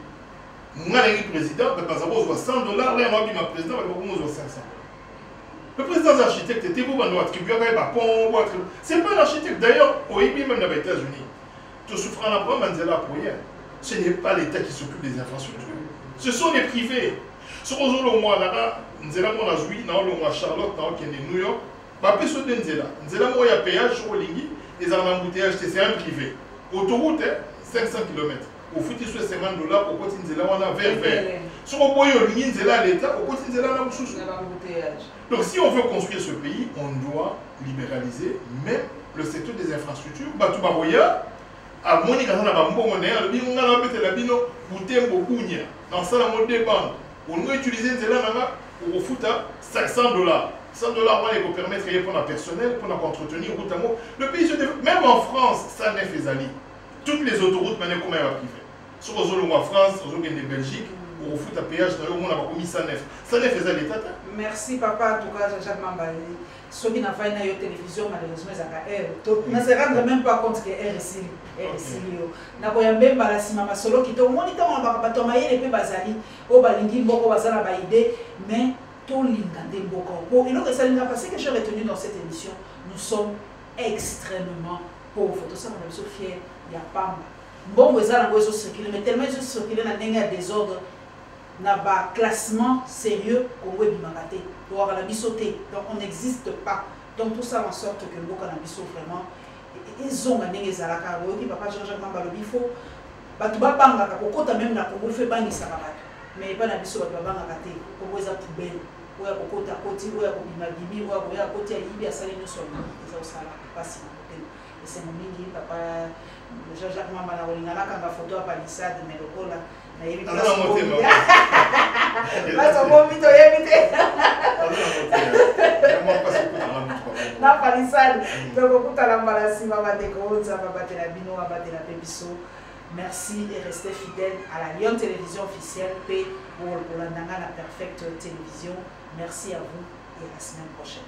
nous avons un président, mais nous avons 100 $, là, on a un président, nous avons 500 $. Le président architecte était pour nous attribuer un pont. Ce n'est pas un architecte. D'ailleurs, au IBI, même dans les États-Unis, tout souffrant à prendre Manzela pour rien. Ce n'est pas l'État qui s'occupe des infrastructures. Ce sont les privés. Si on a le mois là, Nzela a joué, le mois Charlotte, qui est New York, pas plus de Nzela. Nzela il y a péage sur Olingi, et ça a un embouteillage, c'est un privé. Autoroute, 500 km. Au foot, il y a 50 $, au côté Nzela, on a vert. Si on a Olingi, Nzela à l'État, au côté Nzela, on a un embouteillage. Donc si on veut construire ce pays, on doit libéraliser même le secteur des infrastructures. Batoubaroya, à Monika, on a un bon monnaie, on a un peu de la bino, Boutembo, Kounia, dans ça, on a des bandes. On doit utiliser Nzela pour foot à 500 $. 100 $, il faut permettre pour le personnel, pour entretenir route à mot. Le pays se développe. Même en France, ça n'est fait ali. Toutes les autoroutes, maintenant, comment elles vont priver. Sur en France, sur la Belgique, au foot à péage, on a commis ça neuf. Ça n'est fait l'État. Merci papa, en tout cas, Jacques Mambali. Ceux qui n'ont pas une télévision, malheureusement, ils ont un R. On ne se rend même pas compte que RSI. Na koyambe mbala sima masolo kito moni ta on ba tomaye les pe bazali o balingi mboko bazala ba idée mais tout l'ingandé mboko. Bon, et donc ça n'a pas que j'ai retenu dans cette émission, nous sommes extrêmement pauvres. Tout ça on est fiers, il y a pas bon bazala ngo circuler mais tellement ils circuler na denga désordre na ba classement sérieux Congo bimangate pour la bisoté. Donc on n'existe pas. Donc tout ça en sorte que mboko na biso vraiment ils ont gagné les alaka qui papa Jean-Jacques Mamba le bifo batu ba banga ka kokota même na Congo fait bangi sakabatu mais pas na biso batu ba banga kate Congo eza poubelle oya kokota koti oya kobima bibi oya koti ya yibi asali nyonso eza osala pasi na côté et c'est mingi papa Jean-Jacques Mamba na olinga la kanga photo ya palissade mais lokola Merci et restez fidèles à la Lyon Télévision officielle P pour la Perfecte Télévision. Merci à vous et à la semaine prochaine.